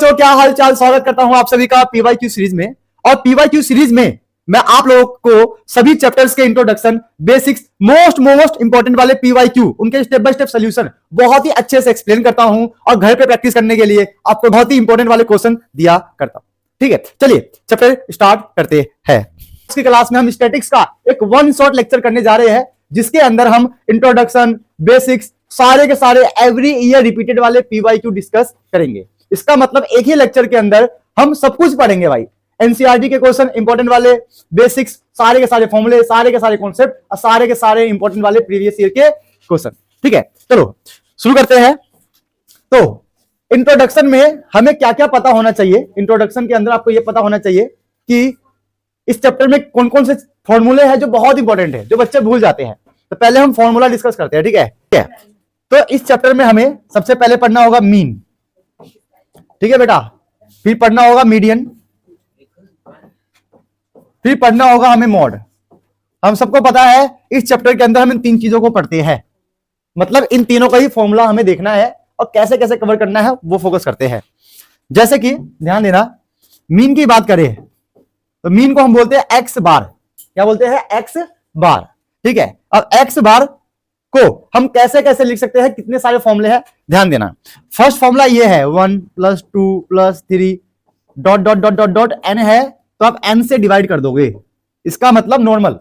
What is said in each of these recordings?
बच्चों, क्या हाल चाल। स्वागत करता हूं आप सभी का पीवाईक्यू सीरीज में। और पीवाईक्यू सीरीज में मैं आप लोगों को सभी चैप्टर्स के इंट्रोडक्शन, बेसिक्स, मोस्ट इंपॉर्टेंट वाले पीवाईक्यू, उनके स्टेप बाय स्टेप सॉल्यूशन बहुत ही अच्छे से एक्सप्लेन करता हूं और घर पे प्रैक्टिस करने के लिए आपको बहुत ही इंपॉर्टेंट वाले क्वेश्चन दिया करता हूं। ठीक है, चलिए चैप्टर स्टार्ट करते हैं। आज की क्लास में हम स्टैटिक्स का एक वन शॉट लेक्चर करने जा रहे हैं, जिसके अंदर हम इंट्रोडक्शन, बेसिक्स, सारे के सारे एवरी ईयर रिपीटेड वाले पीवाईक्यू डिस्कस करेंगे। इसका मतलब एक ही लेक्चर के अंदर हम सब कुछ पढ़ेंगे भाई। एनसीईआरटी के क्वेश्चन, इंपॉर्टेंट वाले बेसिक्स, सारे के सारे फॉर्मूले, सारे के सारे कॉन्सेप्ट और सारे के सारे इंपॉर्टेंट वाले प्रीवियस ईयर के क्वेश्चन। ठीक है, चलो शुरू करते हैं। तो इंट्रोडक्शन में हमें क्या क्या पता होना चाहिए। इंट्रोडक्शन के अंदर आपको यह पता होना चाहिए कि इस चैप्टर में कौन कौन से फॉर्मूले हैं जो बहुत इंपॉर्टेंट है, जो बच्चे भूल जाते हैं। तो पहले हम फॉर्मूला डिस्कस करते हैं। ठीक है, तो इस चैप्टर में हमें सबसे पहले पढ़ना होगा मीन। ठीक है बेटा, फिर पढ़ना होगा मीडियन, फिर पढ़ना होगा हमें मॉड। हम सबको पता है इस चैप्टर के अंदर हम इन तीन चीजों को पढ़ते हैं, मतलब इन तीनों का ही फॉर्मूला हमें देखना है और कैसे कैसे कवर करना है वो फोकस करते हैं। जैसे कि ध्यान देना, मीन की बात करें तो मीन को हम बोलते हैं एक्स बार। क्या बोलते हैं? एक्स बार। ठीक है, अब एक्स बार को हम कैसे कैसे लिख सकते हैं, कितने सारे फॉर्मूले हैं, ध्यान देना। फर्स्ट फॉर्मूला ये है 1 + 2 + 3 dot dot dot dot dot n है, तो आप n से डिवाइड कर दोगे। इसका मतलब नॉर्मल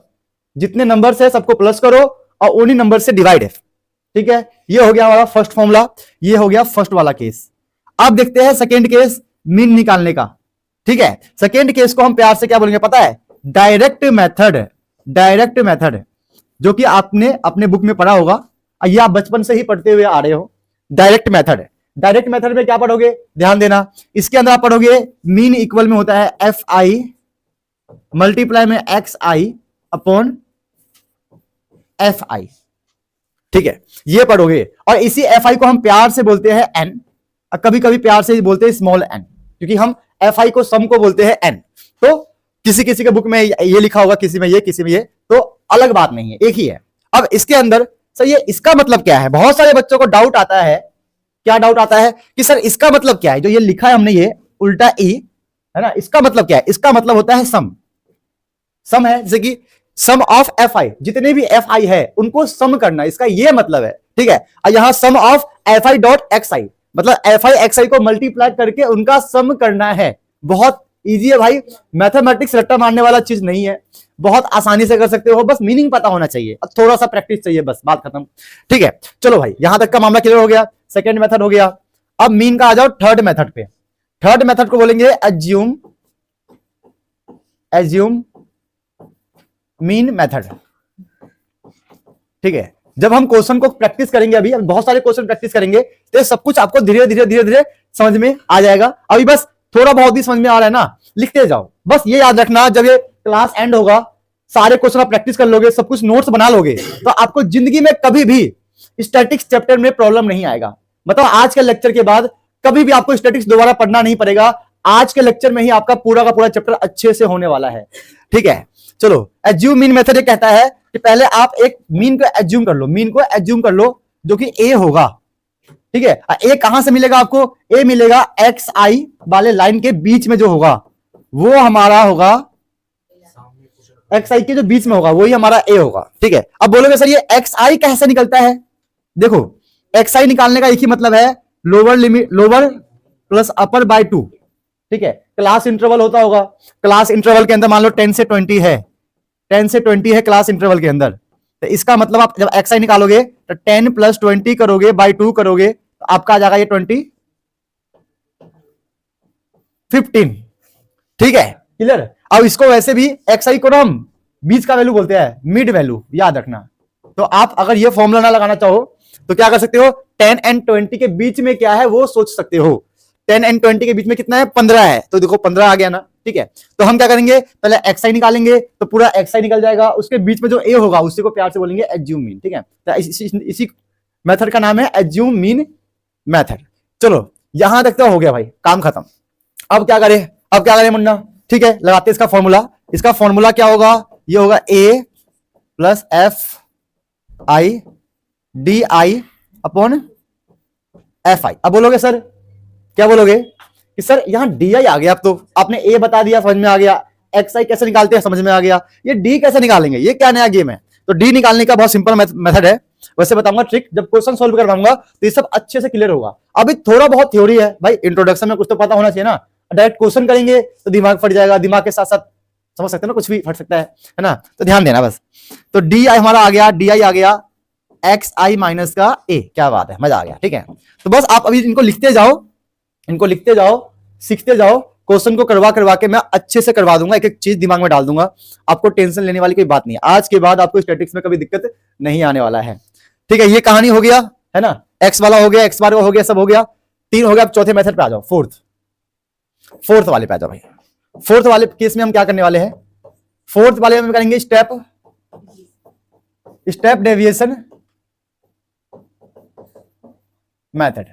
जितने नंबर है सबको प्लस करो और उन्हीं नंबर से डिवाइड है। ठीक है, ये हो गया हमारा फर्स्ट फॉर्मूला, ये हो गया फर्स्ट वाला केस। अब देखते हैं सेकेंड केस, मीन निकालने का। ठीक है, सेकेंड केस को हम प्यार से क्या बोलेंगे पता है? Direct method. डायरेक्ट मेथड जो कि आपने अपने बुक में पढ़ा होगा, ये आप बचपन से ही पढ़ते हुए आ रहे हो। डायरेक्ट मेथड, डायरेक्ट मेथड में क्या पढ़ोगे, ध्यान देना। इसके अंदर आप पढ़ोगे मीन इक्वल में होता है एफ आई मल्टीप्लाई में एक्स आई अपॉन एफ आई। ठीक है, ये पढ़ोगे और इसी एफ आई को हम प्यार से बोलते हैं एन, कभी कभी प्यार से बोलते हैं स्मॉल एन, क्योंकि हम एफ आई को सम को बोलते हैं एन। तो किसी किसी के बुक में ये लिखा होगा, किसी में ये, किसी में ये, तो अलग बात नहीं है, एक ही है। अब इसके अंदर सर ये इसका मतलब क्या है? बहुत सारे बच्चों को डाउट आता है। क्या डाउट आता है कि सर इसका मतलब क्या है? जो ये लिखा है हमने ये उल्टा ई है ना, इसका मतलब क्या है? इसका मतलब होता है सम। सम है, जैसे कि सम ऑफ एफ आई, जितने भी एफ आई है उनको सम करना, इसका ये मतलब है। ठीक है, और यहां sum of F I dot X I, मतलब एफ आई एक्स आई को मल्टीप्लाई करके उनका सम करना है। बहुत इजी है भाई, मैथमेटिक्स रट्टा मारने वाला चीज नहीं है, बहुत आसानी से कर सकते हो, बस मीनिंग पता होना चाहिए, थोड़ा सा प्रैक्टिस चाहिए, बस बात खत्म। ठीक है, चलो भाई यहां तक का मामला क्लियर हो गया। सेकेंड मेथड हो गया। अब मीन का आ जाओ थर्ड मेथड पे। थर्ड मेथड को बोलेंगे एज्यूम, एज्यूम मीन मेथड। ठीक है, जब हम क्वेश्चन को प्रैक्टिस करेंगे, अभी बहुत सारे क्वेश्चन प्रैक्टिस करेंगे, तो सब कुछ आपको धीरे धीरे धीरे धीरे समझ में आ जाएगा। अभी बस थोड़ा बहुत भी समझ में आ रहा है ना, लिखते जाओ। बस ये याद रखना, जब ये क्लास एंड होगा, सारे क्वेश्चन आप प्रैक्टिस कर लोगे, सब कुछ नोट्स बना लोगे, तो आपको जिंदगी में कभी भी स्टैटिक्स चैप्टर में प्रॉब्लम नहीं आएगा। मतलब आज के लेक्चर के बाद कभी भी आपको स्टैटिक्स दोबारा पढ़ना नहीं पड़ेगा। आज के लेक्चर में ही आपका पूरा का पूरा चैप्टर अच्छे से होने वाला है। ठीक है, चलो एज्यूम मीन मेथड ये कहता है कि पहले आप एक मीन को एज्यूम कर लो, मीन को एज्यूम कर लो जो कि ए होगा। ठीक है, ए कहां से मिलेगा आपको? ए मिलेगा एक्स आई वाले लाइन के बीच में जो होगा वो हमारा होगा, एक्स आई के जो बीच में होगा वही हमारा ए होगा। ठीक है, अब बोलोगे सर ये एक्स आई कैसे निकलता है? देखो, एक्स आई निकालने का एक ही मतलब है, lower limit, lower plus upper by 2। ठीक है, क्लास इंटरवल होता होगा, क्लास इंटरवल के अंदर मान लो 10 से 20 है, 10 से 20 है क्लास इंटरवल के अंदर, तो इसका मतलब आप जब एक्स आई निकालोगे तो 10 + 20 करोगे बाय 2 करोगे तो आपका आ जाएगा ये 20 15। ठीक है, क्लियर। अब इसको वैसे भी एक्स आई को हम बीच का वैल्यू बोलते हैं, मिड वैल्यू, याद रखना। तो आप अगर ये फॉर्मूला ना लगाना चाहो तो क्या कर सकते हो, 10 और 20 के बीच में क्या है वो सोच सकते हो। 10 और 20 के बीच में कितना है? 15 है, तो देखो 15 आ गया ना। ठीक है, तो हम क्या करेंगे, पहले एक्स आई निकालेंगे तो पूरा एक्स आई निकल जाएगा, उसके बीच में जो ए होगा उसी को प्यार से बोलेंगे एज्यूम मीन। ठीक है, तो इसी मेथड का नाम है एज्यूम मीन मेथड। चलो यहां तक तो हो गया भाई, काम खत्म। अब क्या करें, अब क्या करें मुन्ना? ठीक है, लगाते हैं इसका फॉर्मूला। इसका फॉर्मूला क्या होगा? ये होगा A plus F I D I upon F I. अब बोलोगे सर, क्या बोलोगे कि सर यहाँ डी आई आ गया, अब तो आपने ए बता दिया, समझ में आ गया, एक्स आई कैसे निकालते हैं समझ में आ गया, ये डी कैसे निकालेंगे, ये क्या नया गेम है। तो डी निकालने का बहुत सिंपल मेथड है, वैसे बताऊंगा ट्रिक, जब क्वेश्चन सोल्व करवाऊंगा तो ये सब अच्छे से क्लियर होगा। अभी थोड़ा बहुत थ्योरी है भाई, इंट्रोडक्शन में कुछ तो पता होना चाहिए ना, डायरेक्ट क्वेश्चन करेंगे तो दिमाग फट जाएगा, दिमाग के साथ साथ समझ सकते हैं ना, कुछ भी फट सकता है ना, तो ध्यान देना बस। तो डी आई हमारा आ गया, डी आई आ गया एक्स आई माइनस का ए, क्या बात है, मजा आ गया, ठीक है। तो बस आप अभी इनको लिखते जाओ, इनको लिखते जाओ, सीखते जाओ, क्वेश्चन को करवा करवा के मैं अच्छे से करवा दूंगा, एक एक चीज दिमाग में डाल दूंगा, आपको टेंशन लेने वाली कोई बात नहीं है। आज के बाद आपको स्टैटिक्स में कभी दिक्कत नहीं आने वाला है, ठीक है। ये कहानी हो गया है ना, एक्स वाला हो गया, एक्स बार हो गया, सब हो गया, 3 हो गया। अब चौथे मेथड पे आ जाओ, फोर्थ वाले पे आ जाओ भाई। फोर्थ वाले केस में हम क्या करने वाले हैं, फोर्थ वाले में करेंगे स्टेप डेविएशन मेथड।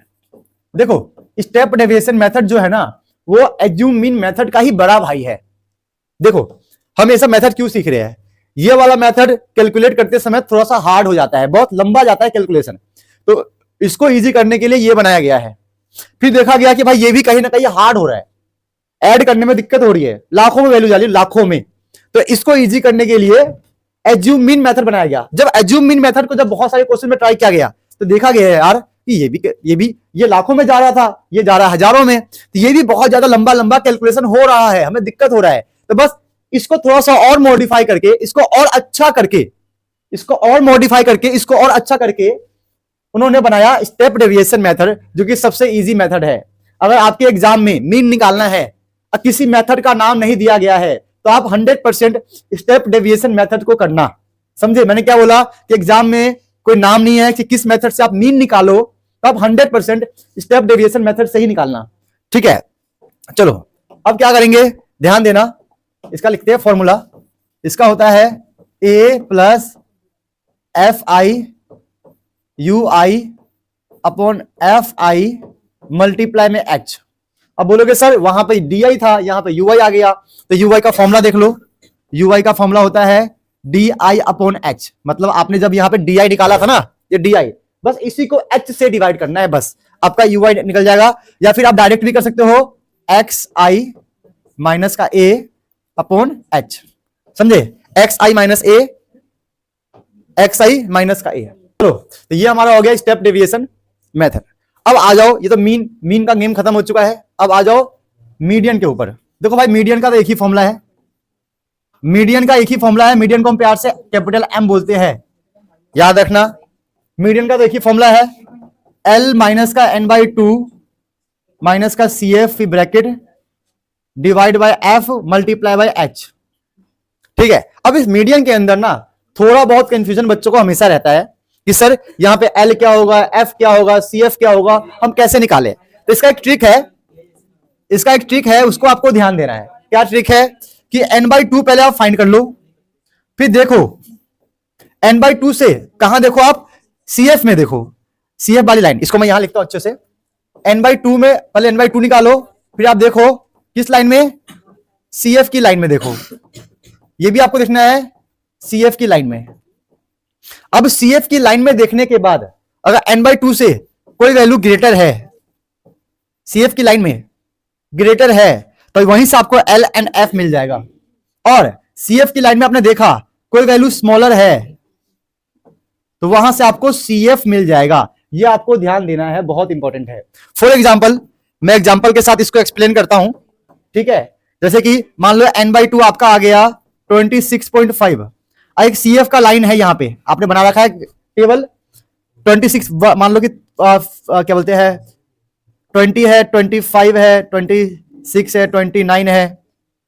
देखो स्टेप डेविएशन मेथड जो है ना, वो एज्यूम मीन मेथड का ही बड़ा भाई है। देखो हम ये सब मेथड क्यों सीख रहे हैं, ये वाला मेथड कैलकुलेट करते समय थोड़ा सा हार्ड हो जाता है, बहुत लंबा जाता है कैलकुलेशन, तो इसको इजी करने के लिए ये बनाया गया है। फिर देखा गया कि भाई ये भी कहीं ना कहीं हार्ड हो रहा है, ऐड करने में दिक्कत हो रही है, लाखों में वैल्यू जा रही है, लाखों में, तो इसको इजी करने के लिए एज्यूम मीन मेथड बनाया गया। जब एज्यूम मीन मेथड को जब बहुत सारे क्वेश्चन में ट्राई किया गया तो देखा गया यार कि ये लाखों में जा रहा था, ये जा रहा है हजारों में, तो ये भी बहुत ज्यादा लंबा लंबा कैलकुलेशन हो रहा है, हमें दिक्कत हो रहा है। तो बस इसको थोड़ा सा और मॉडिफाई करके, इसको और अच्छा करके, इसको और मॉडिफाई करके, इसको और अच्छा करके उन्होंने बनाया स्टेप डेविएशन मेथड, जो कि सबसे इजी मेथड है। अगर आपके एग्जाम में मीन निकालना है और किसी मेथड का नाम नहीं दिया गया है तो आप 100% स्टेप डेविएशन मेथड को करना। समझे मैंने क्या बोला, कि एग्जाम में कोई नाम नहीं है कि किस मेथड से आप मीन निकालो, तो आप 100% स्टेप डेविएशन मेथड से ही निकालना, ठीक है। चलो अब क्या करेंगे, ध्यान देना, इसका लिखते हैं फॉर्मूला। इसका होता है a plus F I you I upon F I multiply में h। अब बोलोगे सर वहां पे डी आई था, यहां पे यू आई आ गया, तो यू आई का फॉर्मूला देख लो, यू आई का फॉर्मूला होता है डी आई अपॉन एच। मतलब आपने जब यहां पे डी आई निकाला था ना, ये डी आई, बस इसी को h से डिवाइड करना है, बस आपका यू आई निकल जाएगा। या फिर आप डायरेक्ट भी कर सकते हो, एक्स आई माइनस का a अपॉन h, समझे, x I minus a, x I minus का a। चलो तो ये हमारा हो गया स्टेप डेविएशन मेथड। अब आ जाओ, ये तो मीन का गेम खत्म हो चुका है, अब आ जाओ मीडियन के ऊपर। देखो भाई मीडियन का तो एक ही फॉर्मूला है, मीडियन का एक ही फॉर्मूला है, मीडियन को हम प्यार से कैपिटल M बोलते हैं, याद रखना। मीडियन का तो एक ही फॉर्मूला है, L माइनस का n/2 माइनस का CF bracket divide by F multiply by H, ठीक है। अब इस मीडियन के अंदर ना थोड़ा बहुत कंफ्यूजन बच्चों को हमेशा रहता है कि सर यहां पे L क्या होगा, F क्या होगा, CF क्या होगा, हम कैसे निकालें। तो इसका एक ट्रिक है, इसका एक ट्रिक है, उसको आपको ध्यान देना है। क्या ट्रिक है कि n/2 पहले आप फाइंड कर लो, फिर देखो n/2 से कहां देखो आप, CF में देखो, CF वाली लाइन, इसको मैं यहां लिखता हूं अच्छे से। n/2 में पहले n/2 निकालो, फिर आप देखो किस लाइन में, CF की लाइन में देखो, ये भी आपको देखना है CF की लाइन में। अब CF की लाइन में देखने के बाद अगर n/2 से कोई वैल्यू ग्रेटर है, CF की लाइन में ग्रेटर है, तो वहीं से आपको L एंड F मिल जाएगा। और CF की लाइन में आपने देखा कोई वैल्यू स्मॉलर है, तो वहां से आपको CF मिल जाएगा। ये आपको ध्यान देना है, बहुत इंपॉर्टेंट है। फॉर एग्जाम्पल, मैं एग्जाम्पल के साथ इसको एक्सप्लेन करता हूं, ठीक है। जैसे कि मान लो n/2 आपका आ गया 26.5, एक CF का लाइन है, यहां पे आपने बना रखा है टेबल 26, मान लो कि क्या बोलते हैं 20 है, 25 है, 26 है, 29 है।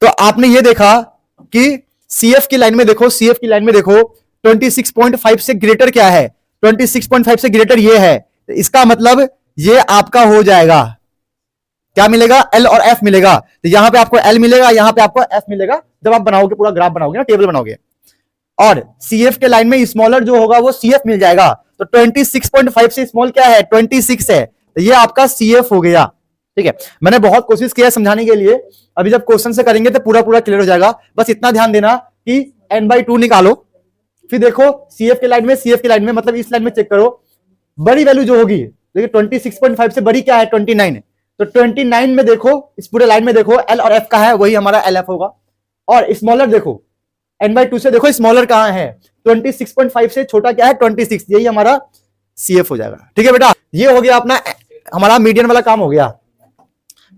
तो आपने ये देखा कि CF की लाइन में देखो, CF की लाइन में देखो 26.5 से ग्रेटर क्या है, 26.5 से ग्रेटर ये है, इसका मतलब ये आपका हो जाएगा, क्या मिलेगा, L और F मिलेगा। तो यहां पे आपको L मिलेगा, यहां पे आपको F मिलेगा, जब आप बनाओगे पूरा ग्राफ बनाओगे ना, टेबल बनाओगे। और CF के लाइन में स्मॉलर जो होगा वो CF मिल जाएगा। तो 26.5 से स्मॉल क्या है, 26 है, तो ये आपका CF हो गया, ठीक है। मैंने बहुत कोशिश किया समझाने के लिए, अभी जब क्वेश्चन से करेंगे तो पूरा पूरा क्लियर हो जाएगा। बस इतना ध्यान देना कि n/2 निकालो, फिर देखो CF के लाइन में, CF के लाइन में मतलब इस लाइन में चेक करो, बड़ी वैल्यू जो होगी, देखिए 26.5 से बड़ी क्या है 29, तो 29 में देखो, इस पूरे लाइन में देखो एल और एफ का है, वही हमारा एल एफ होगा। और स्मॉलर देखो n/2 से देखो स्मॉलर कहां है, 26.5 से छोटा क्या है 26, यही हमारा CF हो जाएगा। ठीक है बेटा, ये हो गया अपना हमारा मीडियन वाला काम हो गया।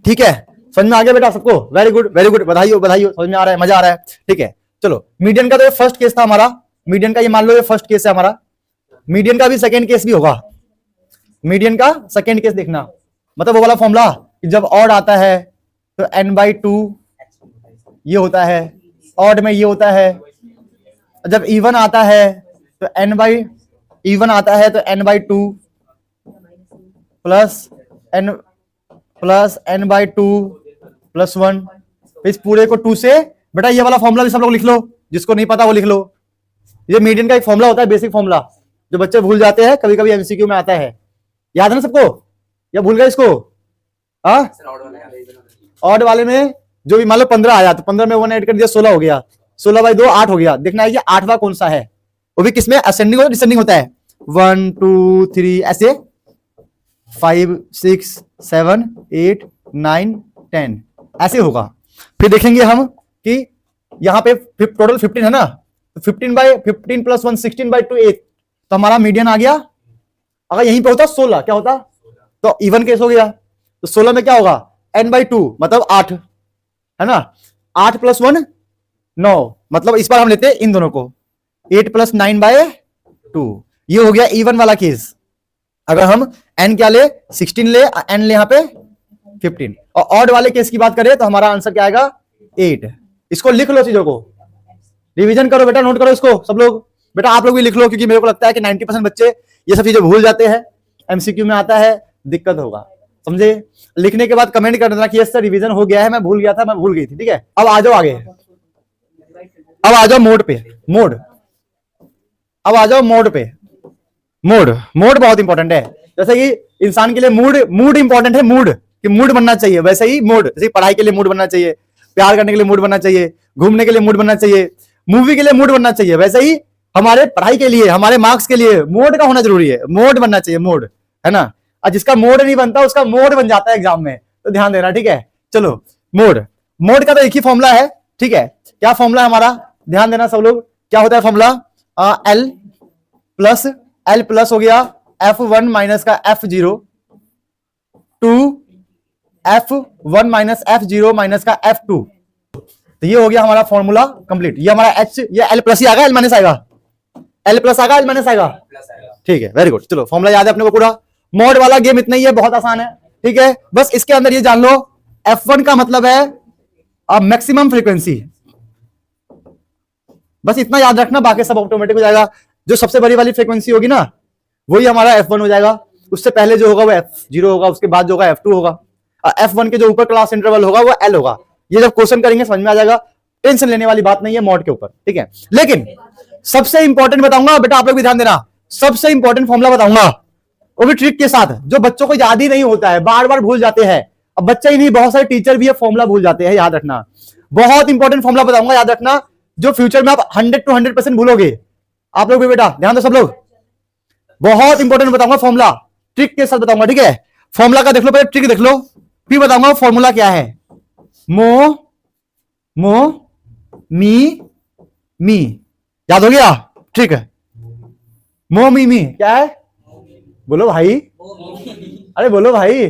ठीक है, समझ में आ गया बेटा सबको? वेरी गुड वेरी गुड, बधाई हो बधाई हो, समझ में आ रहा है, मजा आ रहा है। ठीक है, चलो मीडियन का तो ये फर्स्ट केस था हमारा, मीडियन का ये मान लो ये फर्स्ट केस है हमारा, मीडियन का भी सेकंड केस भी होगा। मीडियन का सेकंड केस देखना, मतलब वो वाला फॉर्मूला जब ऑड आता है तो n/2 ये होता है, ऑड में ये होता है, जब इवन आता है तो n/2 प्लस n/2 प्लस 1। इस पूरे को 2 से, बेटा ये वाला फॉर्मूला भी सब लोग लिख लो, जिसको नहीं पता वो लिख लो। ये मीडियन का एक फॉर्मूला होता है, बेसिक फॉर्मूला, जो बच्चे भूल जाते हैं, कभी कभी MCQ में आता है। याद है ना सबको, या भूल गए इसको? ऑड वाले में जो भी मान लो 15 आया तो 15 में 1 ऐड कर दिया, 16 हो गया, 16/2 8 हो गया। देखना है कि 8वां कौन सा है, वो भी किसमें असेंडिंग होता है डिसेंडिंग होता है, 1 2 3 ऐसे 5 6 7 8 9 10 ऐसे होगा। फिर देखेंगे हम कि यहां पे टोटल 15 है ना, तो 15 प्लस 1 16/2 8, तो हमारा मीडियन आ गया। अगर यहीं पे होता 16 क्या होता, तो इवन केस हो गया। तो 16 में क्या होगा n/2 मतलब 8 है ना, 8 प्लस 1 9, मतलब इस बार हम लेते हैं इन दोनों को 8 प्लस 9/2, ये हो गया इवन वाला केस। अगर हम n क्या ले 16 ले, n ले यहां पे 15। और ऑड वाले केस की बात करें तो हमारा आंसर क्या आएगा 8। इसको लिख लो, चीजों को रिवीजन करो बेटा, नोट करो इसको सब लोग। बेटा आप लोग भी लिख लो, क्योंकि मेरे को लगता है कि 90% बच्चे ये सब चीजें भूल जाते हैं, MCQ में आता है, दिक्कत होगा, समझे? लिखने के बाद कमेंट कर देना कि यस सर रिवीजन हो गया है, मैं भूल गया था, मैं भूल गई थी। ठीक है, अब आ जाओ आगे, अब आ जाओ मोड पे, मोड, अब आ जाओ मोड पे। मोड बहुत इंपॉर्टेंट है, जैसे कि इंसान के लिए मूड इंपॉर्टेंट है, मूड कि मूड बनना चाहिए, वैसे ही मोड, जैसे पढ़ाई के लिए मूड बनना चाहिए, प्यार करने के लिए मूड बनना चाहिए, घूमने के लिए मूड बनना चाहिए, मूवी के लिए मूड बनना चाहिए, वैसे ही हमारे पढ़ाई के लिए, हमारे मार्क्स के लिए मोड का होना जरूरी है, मोड बनना चाहिए, मोड, है ना। और जिसका मोड नहीं बनता उसका मोड बन जाता है एग्जाम में, तो ध्यान देना। ठीक है, चलो मोड का तो एक ही फॉर्मूला है। ठीक है, क्या फॉर्मूला है हमारा, ध्यान देना सब लोग, क्या होता है फॉर्मूला, L प्लस हो गया F1 माइनस का F0 to F1 minus F0 minus का F2, तो ये हो गया हमारा फॉर्मूला कंप्लीट। ये हमारा H, ये L प्लस ही आएगा, L माइनस आएगा, L प्लस आएगा, L माइनस आएगा। ठीक है, वेरी गुड, चलो फॉर्मूला याद है अपने को पूरा। मोड वाला गेम इतना ही है, बहुत आसान है। ठीक है, बस इसके अंदर ये जान लो F1 का मतलब है मैक्सिमम फ्रीक्वेंसी, बस इतना याद रखना, बाकी सब ऑटोमेटिक हो जाएगा। जो सबसे बड़ी वाली फ्रीक्वेंसी होगी ना वही हमारा F1 हो जाएगा, उससे पहले जो होगा वो F0 होगा, उसके बाद जो होगा F2 होगा, F1 के जो ऊपर क्लास इंटरवल होगा वो L होगा। ये जब क्वेश्चन करेंगे समझ में आ जाएगा, टेंशन लेने वाली बात नहीं है मॉड के ऊपर। ठीक है, लेकिन सबसे इंपॉर्टेंट बताऊंगा बेटा, आप लोग भी ध्यान देना, सबसे इंपॉर्टेंट फॉर्मूला बताऊंगा, वो भी ट्रिक के साथ, जो बच्चों को याद ही नहीं होता है, बार बार भूल जाते हैं। अब बच्चा ही नहीं, बहुत सारे टीचर भी ये फॉर्मूला भूल जाते हैं, याद रखना। बहुत इंपॉर्टेंट फॉर्मूला बताऊंगा, याद रखना, जो फ्यूचर में आप 100 to 100% भूलोगे। आप लोग भी बेटा ध्यान दो सब लोग, बहुत इंपॉर्टेंट बताऊंगा फॉर्मूला, ट्रिक के साथ बताऊंगा। ठीक है, फॉर्मूला का देख लो, पहले ट्रिक देख लो, फिर बताऊंगा फॉर्मूला क्या है। मो मी याद हो गया, ठीक है। मो मी क्या है, बोलो भाई, अरे बोलो भाई,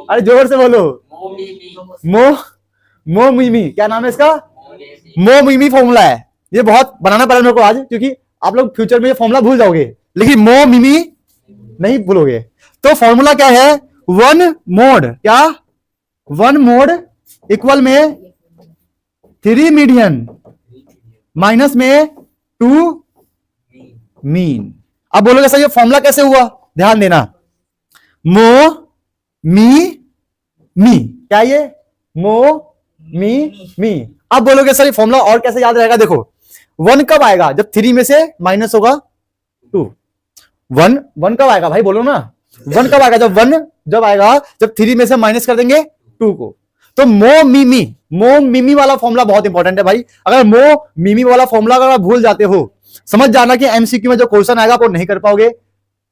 अरे जोर से बोलो। मो मी क्या नाम है इसका, मो मी फॉर्मूला है। ये बहुत बनाना पड़ा मेरे को आज, क्योंकि आप लोग फ्यूचर में ये फॉर्मूला भूल जाओगे, लेकिन मो मिमी नहीं भूलोगे। तो फॉर्मूला क्या है, वन मोड, क्या, वन मोड इक्वल में 3 मीडियन माइनस में 2 मीन। अब बोलोगे सर ये फॉर्मूला कैसे हुआ, ध्यान देना, मो मी क्या, ये मो मी। अब बोलोगे सर ये फॉर्मूला और कैसे याद रहेगा, देखो 1 कब आएगा, जब 3 में से माइनस होगा 2। 1 कब आएगा भाई, बोलो ना, 1 कब आएगा, जब आएगा जब 3 में से माइनस कर देंगे 2 को। तो मो मिमी वाला फॉर्मूला बहुत इंपॉर्टेंट है भाई। अगर मो मिमी वाला फॉर्मूला अगर आप भूल जाते हो, समझ जाना कि एमसीक्यू में जो क्वेश्चन आएगा वो नहीं कर पाओगे,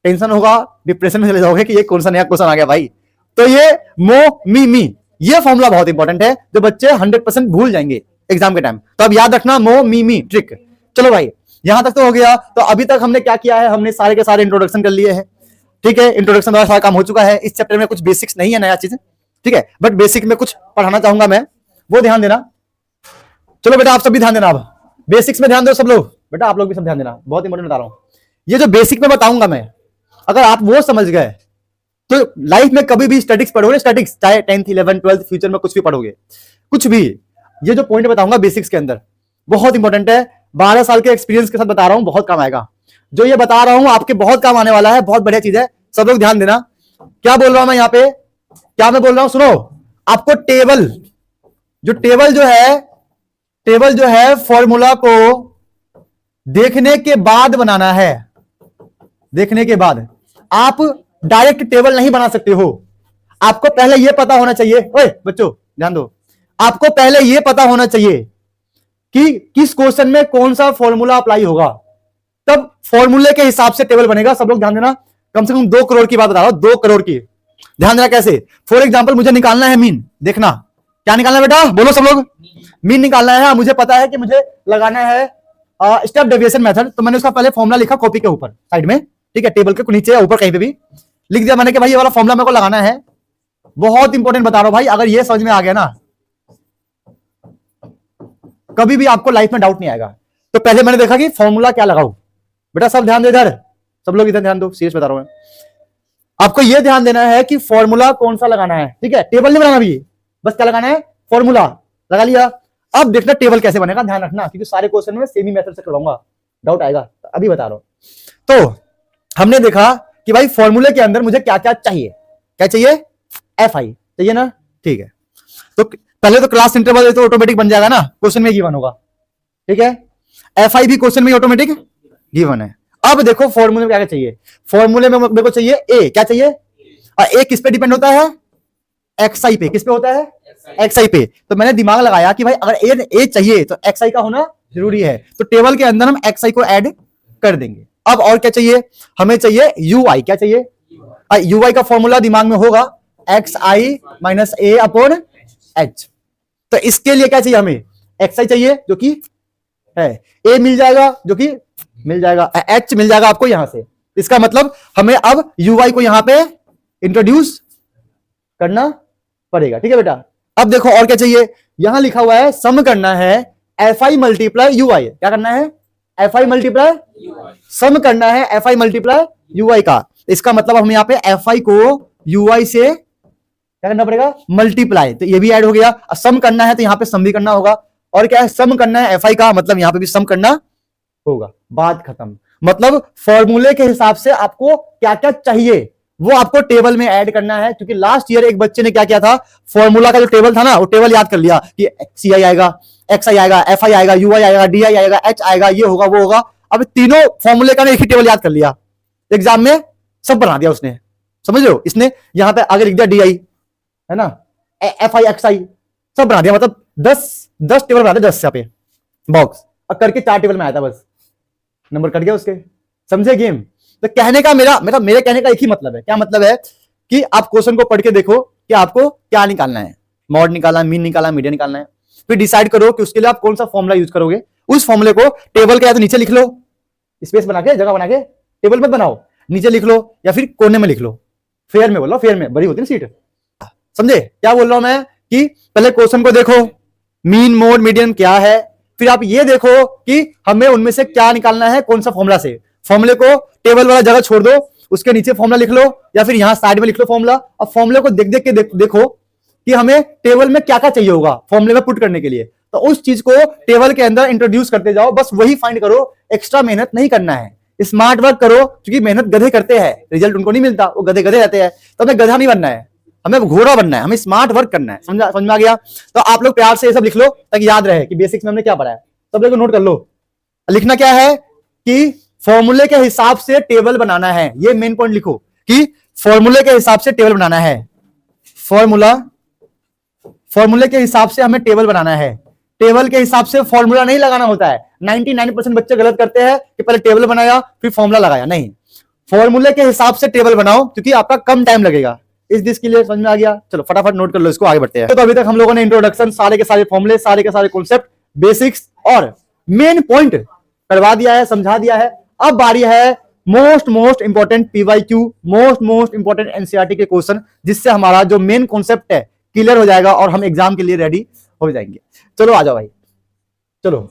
टेंशन होगा, डिप्रेशन में चले जाओगे कि ये कौन सा नया क्वेश्चन आ गया भाई। तो ये मो मी मी, ये फॉर्मूला बहुत इंपॉर्टेंट है जो बच्चे 100% भूल जाएंगे एग्जाम के टाइम। तो अब याद रखना मो मी मी ट्रिक। चलो भाई यहां तक तो हो गया। तो अभी तक हमने क्या किया है, हमने सारे के सारे इंट्रोडक्शन कर लिए हैं। ठीक है, इंट्रोडक्शन द्वारा सारा काम हो चुका है। इस चैप्टर में कुछ बेसिक्स नहीं है, नया चीज, ठीक है, बट बेसिक में कुछ पढ़ाना चाहूंगा मैं, वो ध्यान देना। चलो बेटा आप सब भी ध्यान देना, अब बेसिक्स में ध्यान दो सब लोग, बेटा आप लोग भी सब ध्यान देना, बहुत इंपॉर्टेंट बता रहा हूं। ये जो बेसिक में बताऊंगा मैं, अगर आप वो समझ गए तो लाइफ में कभी भी स्टैटिक्स पढ़ोगे, स्टैटिक्स चाहे 10th 11th 12th फ्यूचर में कुछ भी पढ़ोगे, कुछ भी, ये जो पॉइंट बताऊंगा बेसिक्स के अंदर बहुत इंपॉर्टेंट है। 12 साल के एक्सपीरियंस के साथ बता रहा हूं, बहुत काम आएगा। जो ये बता रहा हूं आपके बहुत काम आने वाला है, बहुत बढ़िया चीज है, सब लोग ध्यान देना। क्या बोल रहा हूं मैं यहाँ पे, क्या मैं बोल रहा हूं सुनो। आपको टेबल जो है फॉर्मूला को देखने के बाद बनाना है। देखने के बाद आप डायरेक्ट टेबल नहीं बना सकते हो। आपको पहले यह पता होना चाहिए, ओए बच्चों ध्यान दो, आपको पहले यह पता होना चाहिए कि किस क्वेश्चन में कौन सा फॉर्मूला अप्लाई होगा, तब फॉर्मूले के हिसाब से टेबल बनेगा। सब लोग ध्यान देना, कम से कम 2 करोड़ की बात बता रहा हूं, 2 करोड़ की। ध्यान देना कैसे, फॉर एग्जाम्पल मुझे निकालना है मीन, देखना क्या निकालना है बेटा, बोलो सब लोग, मीन निकालना है। मुझे पता है कि मुझे लगाना है स्टेप डेविएशन मेथड, तो मैंने उसका पहले फॉर्मूला लिखा कॉपी के ऊपर साइड में, ठीक है, टेबल के नीचे या ऊपर कहीं पे भी लिख दिया मैंने कि भाई ये वाला फॉर्मूला मेरे को लगाना है। बहुत इंपॉर्टेंट बता रहा हूं भाई, अगर ये समझ में आ गया ना, कभी भी आपको लाइफ में डाउट नहीं आएगा। तो पहले मैंने देखा कि फॉर्मूला क्या लगाऊं, बेटा सब ध्यान दो इधर, सब लोग इधर ध्यान दो, सीरियस बता रहा हूं मैं। आपको यह ध्यान देना है कि फॉर्मूला कौन सा लगाना है, ठीक है, टेबल नहीं बनाना भी, बस क्या लगाना है, फॉर्मूला लगा लिया। अब देखना टेबल कैसे बनेगा, ध्यान रखना, क्योंकि सारे क्वेश्चन में सेम ही मेथड से करवाऊंगा, डाउट आएगा, अभी बता रहा हूं। तो हमने देखा कि भाई फॉर्मूले के अंदर मुझे क्या क्या चाहिए, क्या चाहिए, FI चाहिए ना, ठीक है। तो पहले तो क्लास इंटरवल तो ऑटोमेटिक बन जाएगा ना, क्वेश्चन में गिवन होगा, ठीक है, FI भी क्वेश्चन में ऑटोमेटिक गिवन है। अब देखो फॉर्मूले में क्या क्या चाहिए, फॉर्मूले में मेरे को चाहिए ए, क्या चाहिए, और ए किस पे डिपेंड होता है, XI पे, किस पे होता है, XI पे। तो मैंने दिमाग लगाया कि भाई अगर ए चाहिए तो XI का होना जरूरी है, तो टेबल के अंदर हम XI को ऐड कर देंगे। अब और क्या चाहिए, हमें चाहिए UI, क्या चाहिए, UI का फॉर्मूला दिमाग में होगा XI minus A upon H। तो इसके लिए क्या चाहिए, हमें XI चाहिए जो कि है, A मिल जाएगा जो कि मिल जाएगा, H मिल जाएगा आपको यहां से। इसका मतलब हमें अब UI को यहां पे इंट्रोड्यूस करना पड़ेगा, ठीक है बेटा। अब देखो और क्या चाहिए, यहां लिखा हुआ है सम करना है FI मल्टीप्लाई UI, क्या करना है, FI मल्टीप्लाई सम करना है FI मल्टीप्लाई UI का। इसका मतलब हम यहां पे FI को UI से क्या करना पड़ेगा, मल्टीप्लाई, तो ये भी ऐड हो गया। सम करना है तो यहां पे सम भी करना होगा, और क्या है, सम करना है FI का, मतलब यहां पे भी सम करना होगा, बात खत्म। मतलब फॉर्मूले के हिसाब से आपको क्या क्या चाहिए वो आपको टेबल में ऐड करना है। क्योंकि लास्ट ईयर एक बच्चे ने क्या किया था, फॉर्मूला का जो टेबल था ना, वो टेबल याद कर लिया कि CI आएगा, XI आएगा, FI आएगा, UI आएगा, DI आएगा, H आएगा, ये होगा वो होगा। अब तीनों फॉर्मूले का एक ही टेबल याद कर लिया, एग्जाम में सब बना दिया उसने, समझ रहे हो। इसने यहां पे आगे लिख दिया DI है ना, FI XI सब बना दिया, मतलब 10 टेबल बना दिया, 10 यहाँ पे बॉक्स, अब करके 4 टेबल में आया था, बस नंबर कट गया उसके, समझे गेम। तो कहने का मेरे कहने का एक ही मतलब है, क्या मतलब है कि आप क्वेश्चन को पढ़ के देखो कि आपको क्या निकालना है, मॉड निकालना, मीन निकालना, मीडियन निकालना है, फिर डिसाइड करो कि उसके लिए आप कौन सा फॉर्मूला यूज करोगे। उस फॉर्मूले को टेबल के या तो नीचे लिख लो, स्पेस बना के, जगह बना के, टेबल में बनाओ, नीचे लिख लो या फिर कोने में लिख लो, फेयर में बोलो, फेयर में बड़ी होती है सीट, समझे क्या बोल रहा हूं मैं, कि पहले क्वेश्चन को देखो, मीन मोड मीडियन क्या है, फिर आप ये देखो कि हमें उनमें से क्या निकालना है, कौन सा फॉर्मूला से। फॉर्मूले को टेबल वाला जगह छोड़ दो, उसके नीचे फॉर्मूला लिख लो या फिर यहां साइड में लिख लो फॉर्मूला, और फॉर्मूले को देख देख के देखो कि हमें टेबल में क्या क्या चाहिए होगा फॉर्मूले में पुट करने के लिए। तो उस चीज को टेबल के अंदर इंट्रोड्यूस करते जाओ, बस वही फाइंड करो, एक्स्ट्रा मेहनत नहीं करना है, स्मार्ट वर्क करो। क्योंकि मेहनत गधे करते हैं, रिजल्ट उनको नहीं मिलता, वो गधे गधे रहते हैं। तो हमें गधा नहीं बनना है, हमें घोड़ा बनना है, हमें स्मार्ट वर्क करना है, समझ में आ गया। तो आप लोग प्यार से ये सब लिख लो ताकि याद रहे कि बेसिक्स में हमने क्या पढ़ा है, सब लोग नोट कर लो। लिखना क्या है कि फॉर्मूले के हिसाब से टेबल बनाना है, ये मेन पॉइंट लिखो कि फॉर्मूले के हिसाब से टेबल बनाना है, फॉर्मूले के हिसाब से हमें टेबल बनाना है। टेबल के हिसाब से फॉर्मूला नहीं लगाना होता है, 99% बच्चे गलत करते हैं कि पहले टेबल बनाया फिर फॉर्मूला लगाया, नहीं, फॉर्मूले के हिसाब से टेबल बनाओ, क्योंकि आपका कम टाइम लगेगा। इस दिस क्लियर, समझ में आ गया? चलो फटाफट नोट कर लो इसको, आगे बढ़ते हैं। तो अभी तक हम लोगों ने इंट्रोडक्शन, सारे के सारे फॉर्मूले, सारे के सारे कॉन्सेप्ट, बेसिक्स और मेन पॉइंट करवा दिया है, समझा दिया है। अब बारी है most important PYQ, most important NCERT के क्वेश्चन, जिससे हमारा जो मेन कॉन्सेप्ट है क्लियर हो जाएगा और हम एग्जाम के लिए रेडी हो जाएंगे। चलो आ जाओ भाई, चलो।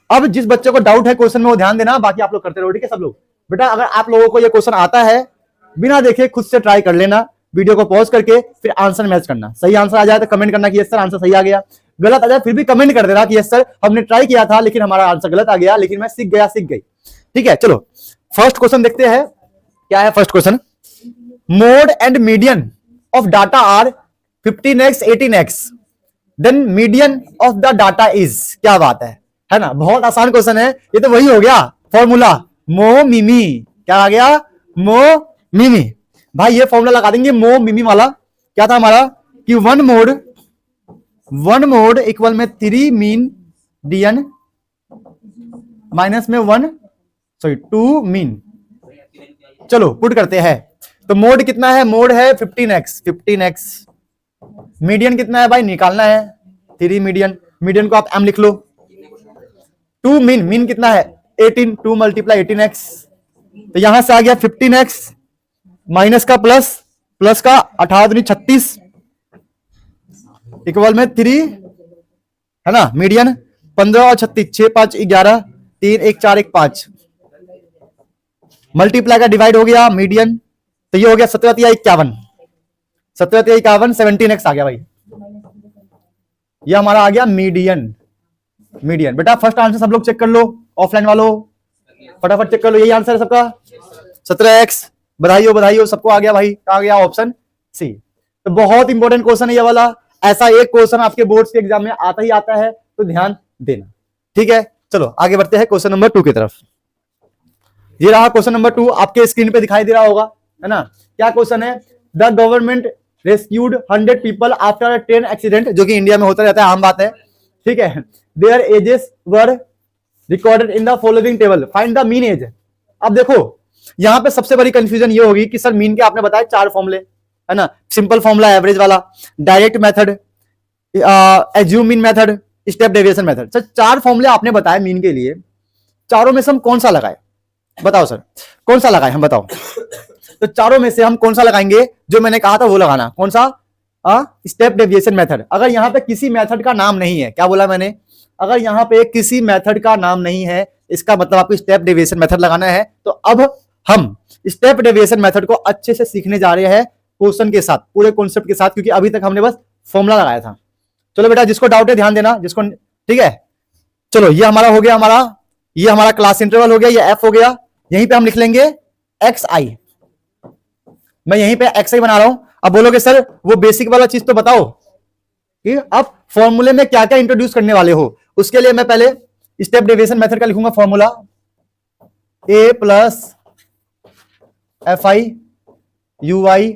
अब जिस बच्चे को डाउट है क्वेश्चन में वो ध्यान देना, बाकी आप लोग करते रहो, ठीक है सब लोग। बेटा अगर आप लोगों को ये क्वेश्चन आता है, बिना देखे खुद से ट्राई कर लेना, वीडियो को पॉज करके फिर आंसर मैच करना। सही आंसर आ जाए तो कमेंट करना कि यस सर आंसर सही आ गया, गलत आ जाए फिर भी कमेंट कर देना कि यस सर हमने ट्राई किया था लेकिन हमारा आंसर गलत आ गया, लेकिन मैं सीख गई। ठीक है, चलो फर्स्ट क्वेश्चन देखते हैं। क्या है first question? Mode and median of data are 15x 18x, then median of the data is. क्या बात है ना? बहुत आसान क्वेश्चन है ये, तो वही हो गया फॉर्मूला मो मिमी। क्या आ गया? मो मिमी। भाई ये फॉर्मूला लगा देंगे मो मिमी वाला। क्या था हमारा कि वन मोड इक्वल में 3 मीन डियन माइनस में 2 मीन। चलो पुट करते हैं। तो मोड कितना है? मोड है 15x। मीडियन कितना है भाई? निकालना है 3 मीडियन को आप m लिख लो। 2 मीन कितना है? 18, 2 मल्टीप्लाई 18x। तो यहां से आ गया 15x माइनस का प्लस का 18 दूनी 36 इक्वल में 3 है ना। मीडियन 15 और 36 6 5 11 3 1 4 1 5 मल्टीप्लाई का डिवाइड हो गया मीडियन। तो ये हो गया 17 51 17x आ गया भाई। ये हमारा आ गया मीडियन। बेटा फर्स्ट आंसर सब लोग चेक कर लो, ऑफलाइन वालों फटाफट चेक कर लो, यही आंसर है सबका 17x। बधाई हो सबको आ गया भाई। आ गया ऑप्शन सी। तो बहुत इंपॉर्टेंट क्वेश्चन है ये वाला। ऐसा एक क्वेश्चन आपके बोर्ड के एग्जाम में आता ही आता है, तो ध्यान देना। ठीक है, चलो आगे बढ़ते हैं क्वेश्चन नंबर 2 की तरफ। ये रहा क्वेश्चन नंबर 2, आपके स्क्रीन पे दिखाई दे रहा होगा, है ना। क्या क्वेश्चन है? The government rescued 100 people after a train accident, जो कि इंडिया में होता रहता है, आम बात है। ठीक है, their ages were recorded in the following table, find the mean age. अब देखो यहां पे सबसे बड़ी कंफ्यूजन ये होगी कि सर मीन के आपने बताया 4 फॉर्मूले, है ना। सिंपल फॉर्मूला, एवरेज वाला, direct method, assume mean method, step deviation method. Sir 4 फॉर्मूले आपने बताए मीन के लिए, चारों में से हम कौन सा लगाए? बताओ सर कौन सा लगाए, हम बताओ। तो चारों में से हम कौन सा लगाएंगे? जो मैंने कहा था वो लगाना। कौन सा? Step deviation method. अगर यहां पे किसी मेथड का नाम नहीं है, क्या बोला मैंने? अगर यहां पे किसी मेथड का नाम नहीं है, इसका मतलब आपको स्टेप डेविएशन मेथड लगाना है। तो अब हम स्टेप डेविएशन मेथड को अच्छे से सीखने जा रहे हैं क्वेश्चन के साथ, पूरे कॉन्सेप्ट के साथ, क्योंकि अभी तक हमने बस फॉर्मूला लगाया था। चलो बेटा जिसको डाउट है ध्यान देना, जिसको ठीक है। चलो ये हमारा हो गया, ये हमारा क्लास इंटरवल हो गया, ये एफ हो गया। यहीं पे हम लिख लेंगे XI। मैं यहीं पे XI बना रहा हूं। अब बोलोगे सर वो बेसिक वाला चीज तो बताओ कि अब फॉर्मूले में क्या क्या इंट्रोड्यूस करने वाले हो। उसके लिए मैं पहले स्टेप डेविएशन मेथड का लिखूंगा formula, A plus FI UI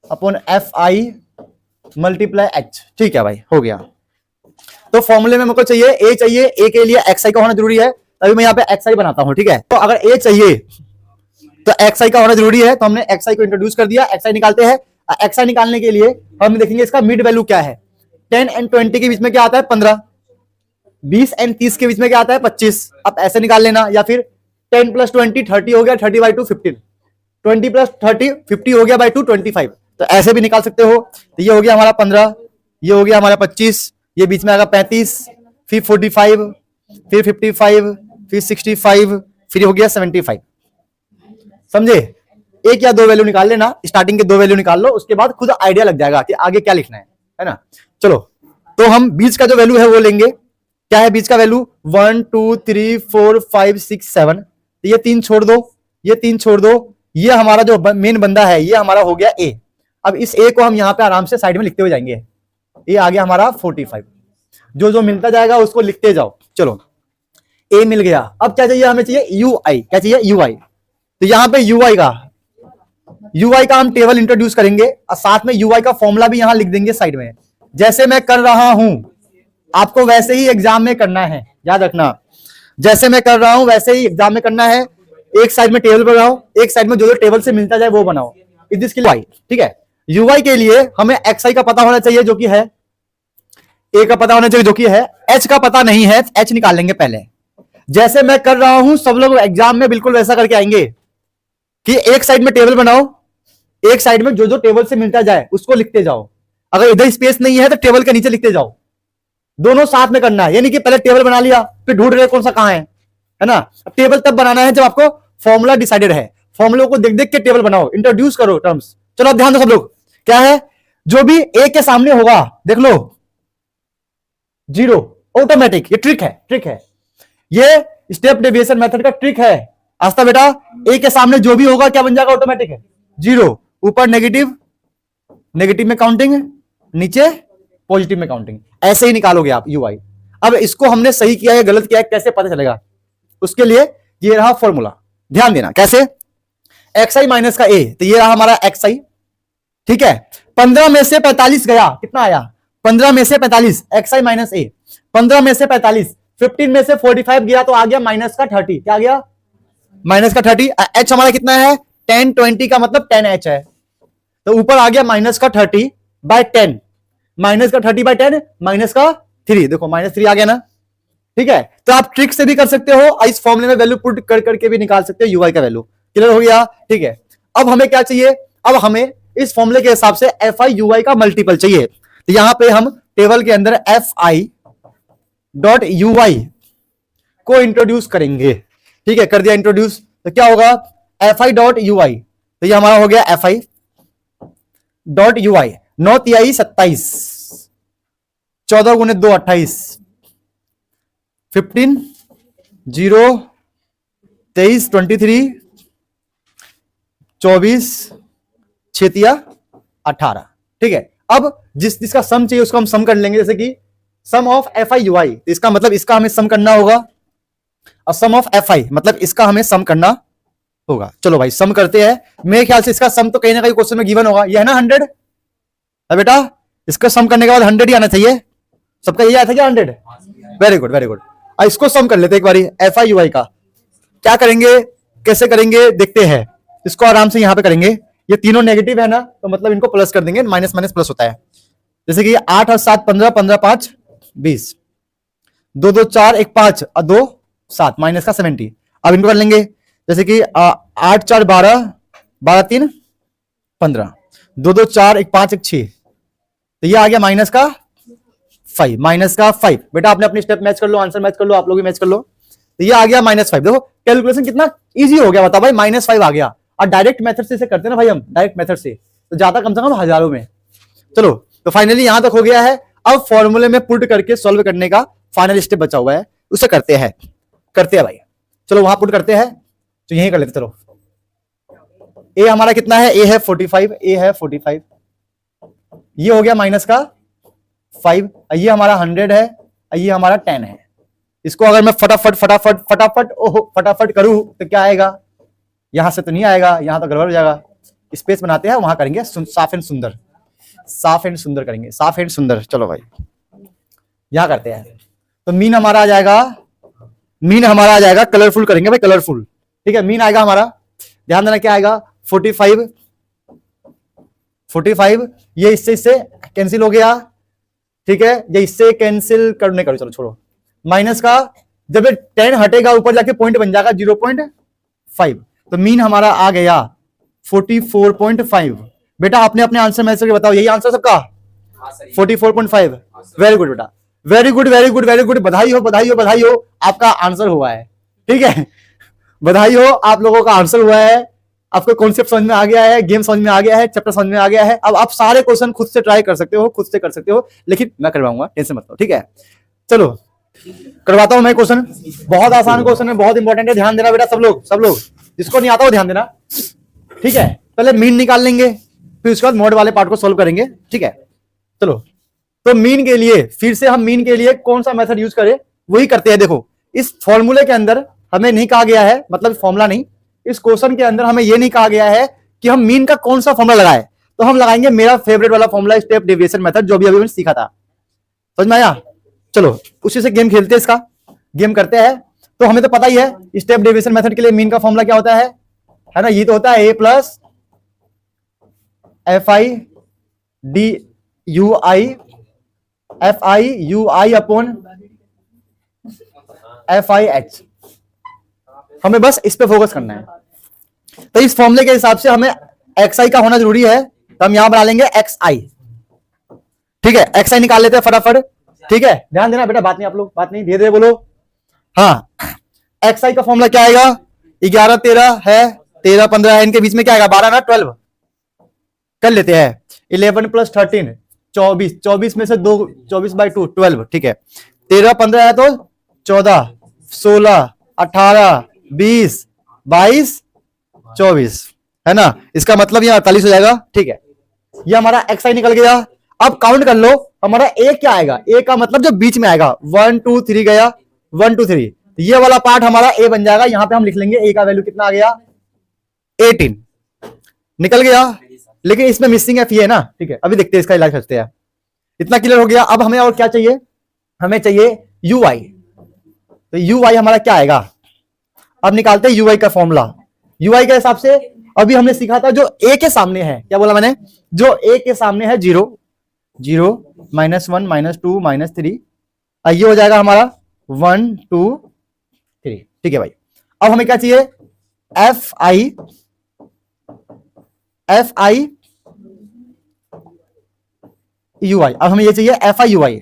upon FI multiply H। ठीक है भाई, हो गया। तो फॉर्मूले में मुझको चाहिए A चाहिए, A के लिए XI का होना जरूरी है, तभी मैं यहाँ पे XI बनाता हूं। ठीक है, तो अगर A चाहिए तो XI का होना जरूरी है, तो हमने XI को इंट्रोड्यूस कर दिया। XI निकालते हैं। XI निकालने के लिए हम देखेंगे इसका मिड वैल्यू क्या है। 10 एंड 20 के बीच में क्या आता है? 15। 20 एंड 30 के बीच में क्या आता है? 25। अब ऐसे निकाल लेना, या फिर 10 प्लस 20 30 हो गया, 30/2 15, 20 प्लस 30 50 हो गया, बाई 2 25। तो ऐसे भी निकाल सकते हो। तो ये हो गया हमारा 15, ये हो गया हमारा 25, ये बीच में आएगा 35, फिर 45, फिर 55, फिर 65, फिर हो गया 75। समझे? एक या 2 वैल्यू निकाल लेना, स्टार्टिंग के 2 वैल्यू निकाल लो, उसके बाद खुद आइडिया लग जाएगा कि आगे क्या लिखना है ना। चलो तो हम बीच का जो वैल्यू है वो लेंगे। क्या है बीच का वैल्यू? 1 2 3 4 5 6 7। ये 3 छोड़ दो, ये 3 छोड़ दो। ये हमारा जो मेन बंदा है ये हमारा हो गया A। अब इस A को हम यहां पे आराम से साइड में लिखते हुए जाएंगे। ये आ गया हमारा 45। जो जो मिलता जाएगा उसको लिखते जाओ। चलो A मिल गया। अब क्या चाहिए? हमें चाहिए UI। क्या चाहिए? UI। तो यहां पे UI का हम टेबल इंट्रोड्यूस करेंगे और साथ में UI का फॉर्मूला भी यहां लिख देंगे साइड में। जैसे मैं कर रहा हूं आपको वैसे ही एग्जाम में करना है, याद रखना। जैसे मैं कर रहा हूं वैसे ही एग्जाम में करना है। एक साइड में टेबल बनाओ, एक साइड में जो जो टेबल से मिलता जाए वो बनाओ। इस दिस के लिए ठीक है। यूआई के लिए हमें एक्स आई का पता होना चाहिए जो कि है, ए का पता होना चाहिए जो कि है, एच का पता नहीं है, एच निकाल लेंगे पहले। जैसे मैं कर रहा हूं सब लोग एग्जाम में बिल्कुल वैसा करके आएंगे कि एक साइड में टेबल बनाओ, एक साइड में जो जो टेबल से मिलता जाए उसको लिखते जाओ। अगर इधर स्पेस नहीं है तो टेबल के नीचे लिखते जाओ, दोनों साथ में करना है। यानी कि पहले टेबल बना लिया फिर ढूंढ रहे कौन सा कहां है ना। टेबल तब बनाना है जब आपको फॉर्मूला डिसाइडेड है, फॉर्मूलों को देख देख के टेबल बनाओ, इंट्रोड्यूस करो टर्म्स। चलो अब ध्यान दो सब लोग, क्या है जो भी ए के सामने होगा देख लो जीरो, ऑटोमेटिक। ये ट्रिक है, ट्रिक है, ये स्टेप डेविएशन मेथड का ट्रिक है। आस्था बेटा, ए के सामने जो भी होगा क्या बन जाएगा, ऑटोमेटिक है जीरो। ऊपर नेगेटिव, नेगेटिव में काउंटिंग, नीचे पॉजिटिव में काउंटिंग, ऐसे ही निकालोगे आप यूआई। अब इसको हमने सही किया है गलत किया है कैसे पता चलेगा, उसके लिए ये रहा फॉर्मूला, ध्यान देना कैसे। एक्स आई माइनस का ए, तो ये रहा हमारा एक्स आई, ठीक है। 15 में से 45 गया, कितना आया 15 में से 45, एक्स आई माइनस ए। 15 में से 45, 15 में से 45 गया तो आ गया माइनस का 30, क्या आ गया माइनस का 30। एच हमारा कितना है 10, 20 का मतलब 10 एच है, तो ऊपर आ गया माइनस का 30 बाय 10, माइनस का 30 बाय 10 माइनस का 3, देखो माइनस 3 आ गया ना, ठीक है। तो आप ट्रिक से भी कर सकते हो, इस फॉर्मूले में वैल्यू पुट कर करके भी निकाल सकते हो यूआई का वैल्यू। क्लियर हो गया, ठीक है। अब हमें क्या चाहिए, अब हमें इस फॉर्मूले के हिसाब से एफ आई यूआई का मल्टीपल चाहिए। तो यहां पे हम टेबल के अंदर एफ आई डॉट यूआई को इंट्रोड्यूस करेंगे, ठीक है। कर दिया इंट्रोड्यूस, तो क्या होगा एफ आई डॉट यूआई, तो ये हमारा हो गया एफ आई डॉट यूआई। 9 तिहाई 27, 14 गुने 2 28, 15 0 23 23, 24 6 तिया 18, ठीक है। अब जिसका सम चाहिए उसको हम सम कर लेंगे, जैसे कि सम ऑफ एफ आई यूआई, इसका मतलब इसका हमें सम करना होगा, और सम ऑफ एफ आई मतलब इसका हमें सम करना होगा। चलो भाई सम करते हैं। मेरे ख्याल से इसका सम तो कहीं ना कहीं क्वेश्चन में गिवन होगा, ये है ना 100 है बेटा, इसका सम करने के बाद 100 ही आना चाहिए, सबका यही आया था क्या 100, वेरी गुड वेरी गुड। इसको सम कर लेते हैं एक बारी, एफ आई यूआई का क्या करेंगे कैसे करेंगे देखते हैं। इसको आराम से यहां पे करेंगे, ये तीनों नेगेटिव है ना तो मतलब इनको प्लस कर देंगे, माइनस माइनस प्लस होता है। जैसे कि 8 और 7 15, 15 5 20, 2 2 4 1 5 और 2 7, माइनस का 70। अब इनको कर लेंगे, जैसे कि 8 4 12, 12 3 15, 2 2 4 1 5 1 6, तो ये आ गया माइनस का 5, माइनस का 5। बेटा आपने अपनी स्टेप मैच कर लो, आंसर मैच कर लो, आप लोग भी मैच कर लो। तो ये आ गया -5। देखो कैलकुलेशन कितना इजी हो गया, बता भाई -5 आ गया। और डायरेक्ट मेथड से इसे करते ना भाई हम, डायरेक्ट मेथड से तो जाता कम से कम हजारों में। चलो तो फाइनली यहां तक हो गया है। अब फॉर्मूले में पुट करके सॉल्व करने का फाइनल स्टेप बचा हुआ है, उसे करते हैं भाई। चलो वहां पुट करते हैं, तो यही कर लेते। चलो ए हमारा कितना है, ए है 45, ए है 45, ये हो गया माइनस का 5, ये हमारा 100 है, ये हमारा 10 है। इसको अगर मैं फटाफट फटाफट फटाफट ओहो फटाफट करूं तो क्या आएगा, यहां से तो नहीं आएगा, यहां तो गड़बड़ हो जाएगा। स्पेस बनाते हैं, वहां करेंगे साफ एंड सुंदर, साफ एंड सुंदर करेंगे, साफ एंड सुंदर। चलो भाई यहां करते हैं, तो मीन हमारा आ जाएगा, मीन हमारा आ जाएगा, कलरफुल करेंगे भाई, कलरफुल, ठीक है। मीन आएगा हमारा, ध्यान देना क्या आएगा 45, 45, ये इससे कैंसिल हो गया, ठीक है। ये इससे कैंसिल करने करो, चलो छोड़ो। माइनस का जब ये 10 हटेगा ऊपर जाके पॉइंट बन जाएगा 0.5, तो मीन हमारा आ गया 44.5। बेटा आपने अपने आंसर में से बताओ, यही आंसर सबका 44.5। वेरी गुड बेटा, very good very good very good, बधाई हो बधाई हो बधाई हो, आपका आंसर हुआ है, ठीक है। बधाई हो, आप लोगों का आंसर हुआ है। आपको कॉन्सेप्ट समझ में आ गया है, गेम समझ में आ गया है, चैप्टर समझ में आ गया है। अब आप सारे क्वेश्चन खुद से ट्राई कर सकते हो, खुद से कर सकते हो, लेकिन मैं करवाऊंगा, टेंशन मत लो, ठीक है। चलो करवाता हूं मैं क्वेश्चन, बहुत आसान क्वेश्चन है, बहुत इंपॉर्टेंट है, ध्यान देना बेटा सब लोग, जिसको नहीं आता वो ध्यान देना, ठीक है। पहले मीन निकाल लेंगे, फिर उसके बाद मोड वाले पार्ट को सोल्व करेंगे, ठीक है। चलो तो मीन के लिए फिर से हम मीन के लिए कौन सा मेथड यूज करें वही करते हैं। देखो इस फॉर्मूले के अंदर हमें नहीं कहा गया है, मतलब फॉर्मूला नहीं, इस क्वेश्चन के अंदर हमें यह नहीं कहा गया है कि हम मीन का कौन सा फॉर्मूला लगाए, तो हम लगाएंगे मेरा फेवरेट वाला फॉर्मूला, स्टेप डेविएशन मेथड, जो भी अभी मैंने सीखा था। समझ में आया? चलो उसी से गेम खेलते हैं, इसका गेम करते हैं। तो हमें तो पता ही है स्टेप डेविएशन मेथड के लिए मीन का फॉर्मूला क्या होता है ना, ये तो होता है a plus F I D you I F I you I upon F I H. हमें बस इस पे फोकस करना है। तो इस फॉर्मूले के हिसाब से हमें एक्स आई का होना जरूरी है, तो हम यहां बना लेंगे एक्स आई। ठीक है, एक्स आई निकाल लेते हैं फटाफट। ठीक है, ध्यान देना बेटा, बात नहीं, आप लोग बात नहीं, धीरे धीरे बोलो। हाँ, एक्स आई का फॉर्मूला क्या आएगा? 11 13 है, 13 15 है, इनके बीच में क्या आएगा? 12 ना 12 कर लेते हैं। 11 + 13 24, 24 में से 2 24/2 12। ठीक है, 13 15 है तो 14 16 18 20 22 24 है ना। इसका मतलब ये 48 हो जाएगा। ठीक है, ये हमारा एक्स आई निकल गया। अब काउंट कर लो, हमारा ए क्या आएगा? ए का मतलब जो बीच में आएगा, 1 2 3 गया, 1 2 3, ये वाला पार्ट हमारा ए बन जाएगा। यहां पे हम लिख लेंगे ए का वैल्यू कितना आ गया? 18 निकल गया। लेकिन इसमें मिसिंग एफ ये है ना। ठीक है, अभी देखते हैं, इसका इलाज करते हैं। इतना क्लियर हो गया। अब हमें और क्या चाहिए? हमें चाहिए यू आई। तो यू आई हमारा क्या आएगा? अब निकालते हैं यू आई का फॉर्मूला। यू आई के हिसाब से अभी हमने सीखा था, जो ए के सामने है, क्या बोला मैंने? जो ए के सामने है 0 0 -1 -2 -3, ये हो जाएगा हमारा 1 2 3। ठीक है भाई, अब हमें क्या चाहिए? एफ आई यू आई। अब हमें ये चाहिए एफ आई यू आई।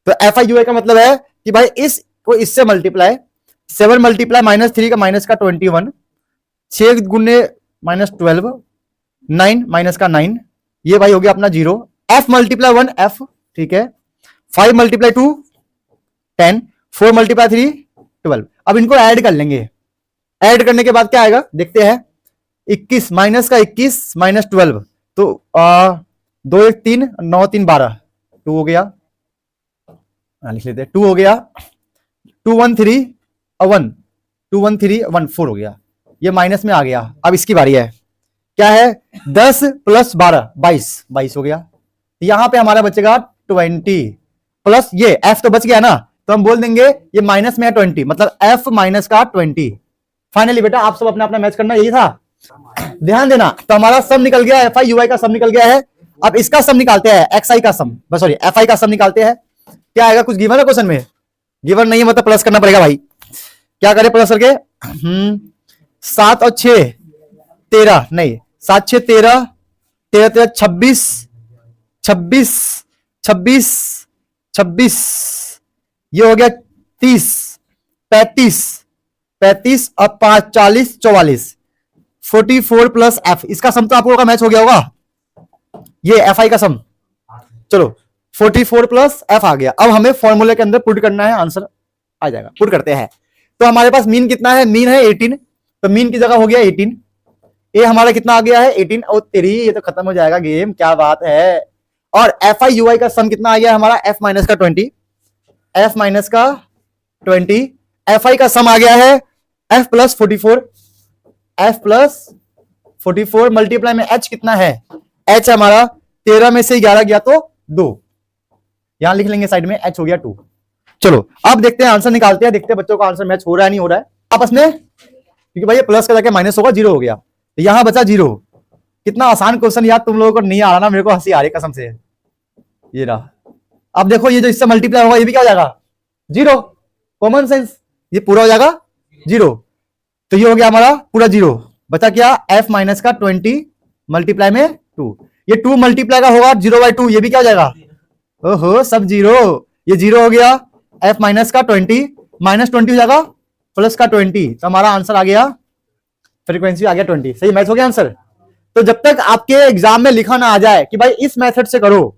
तो एफ आई यू आई का मतलब है कि भाई इसको इससे मल्टीप्लाई, 7 मल्टीप्लाई -3 का माइनस का 21, 6 गुने -12, 9 माइनस का 9, ये भाई हो गया अपना 0। F multiply 1 F. ठीक है, 5 मल्टीप्लाई 2 10, 4 मल्टीप्लाई 3 12। अब इनको ऐड कर लेंगे। ऐड करने के बाद क्या आएगा देखते हैं। 21 माइनस का 21 -12, तो 2 1 3 9 3 12, 2 हो गया, लिख लेते हैं 2 हो गया। 2 1 3 1, 2 1 3 1 4 हो गया, ये माइनस में आ गया। अब इसकी बारी है, क्या है? 10 + 12 22 हो गया। यहां पे हमारा बचेगा 20 प्लस ये एफ तो बच गया ना, तो हम बोल देंगे ये माइनस में है 20, मतलब एफ माइनस का 20। फाइनली बेटा आप सब अपना अपना मैच करना, यही था, ध्यान देना। तो हमारा सम निकल गया, एफ आई यू आई का सम निकल गया है। अब इसका सम निकालते हैं, एक्स आई का सम, सॉरी एफ आई का सम निकालते हैं। क्या आएगा? कुछ गिवन है क्वेश्चन में? गिवन नहीं है, मतलब प्लस करना पड़ेगा भाई। क्या करें प्लस करके? 7 और 6 13, नहीं 7 6 13, 13 13 26 26 26 26, ये हो गया 30 35 35 और 5 40 44, 44 प्लस एफ। इसका सम तो आप लोगों का मैच हो गया होगा, ये एफ आई का सम। चलो 44 प्लस एफ आ गया। अब हमें फॉर्मूले के अंदर पुट करना है, आंसर आ जाएगा। पुट करते हैं। तो हमारे पास मीन कितना है? मीन है 18, तो मीन की जगह हो गया 18। ए हमारा कितना आ गया है? 18। और तेरी ये तो खत्म हो जाएगा गेम, क्या बात है। और एफ आई यू आई का सम कितना आ गया हमारा? एफ माइनस का 20, एफ माइनस का 20। एफ आई का सम आ गया है F plus 44, F plus 44 multiply में एच कितना है? एच हमारा 13 में से 11 गया तो 2, यहां लिख लेंगे साइड में, एच हो गया 2। चलो अब देखते हैं, आंसर निकालते हैं, देखते हैं बच्चों का आंसर मैच हो रहा है नहीं हो रहा है आपस में, क्योंकि भाई ये प्लस का जाके माइनस होगा, 0 हो गया, तो यहां बचा 0। कितना आसान क्वेश्चन यार, तुम लोगों को नहीं आ रहा ना, मेरे को हंसी आ रही कसम से। ये रहा, अब देखो ये जो इससे मल्टीप्लाई होगा ये भी क्या हो जाएगा? 0, कॉमन सेंस, ये पूरा हो जाएगा 0। तो ये हो गया हमारा पूरा 0। बचा क्या? एफ माइनस का 20 मल्टीप्लाई में 2, ये 2 मल्टीप्लाई का होगा 0/2, ये भी क्या हो जाएगा? ओहो सब 0, ये 0 हो गया। एफ माइनस का 20 -20 हो जाएगा प्लस का 20, तो हमारा आंसर आ गया, फ्रीक्वेंसी आ गया 20। सही मैच हो गया आंसर। तो जब तक आपके एग्जाम में लिखा ना आ जाए कि भाई इस मेथड से करो,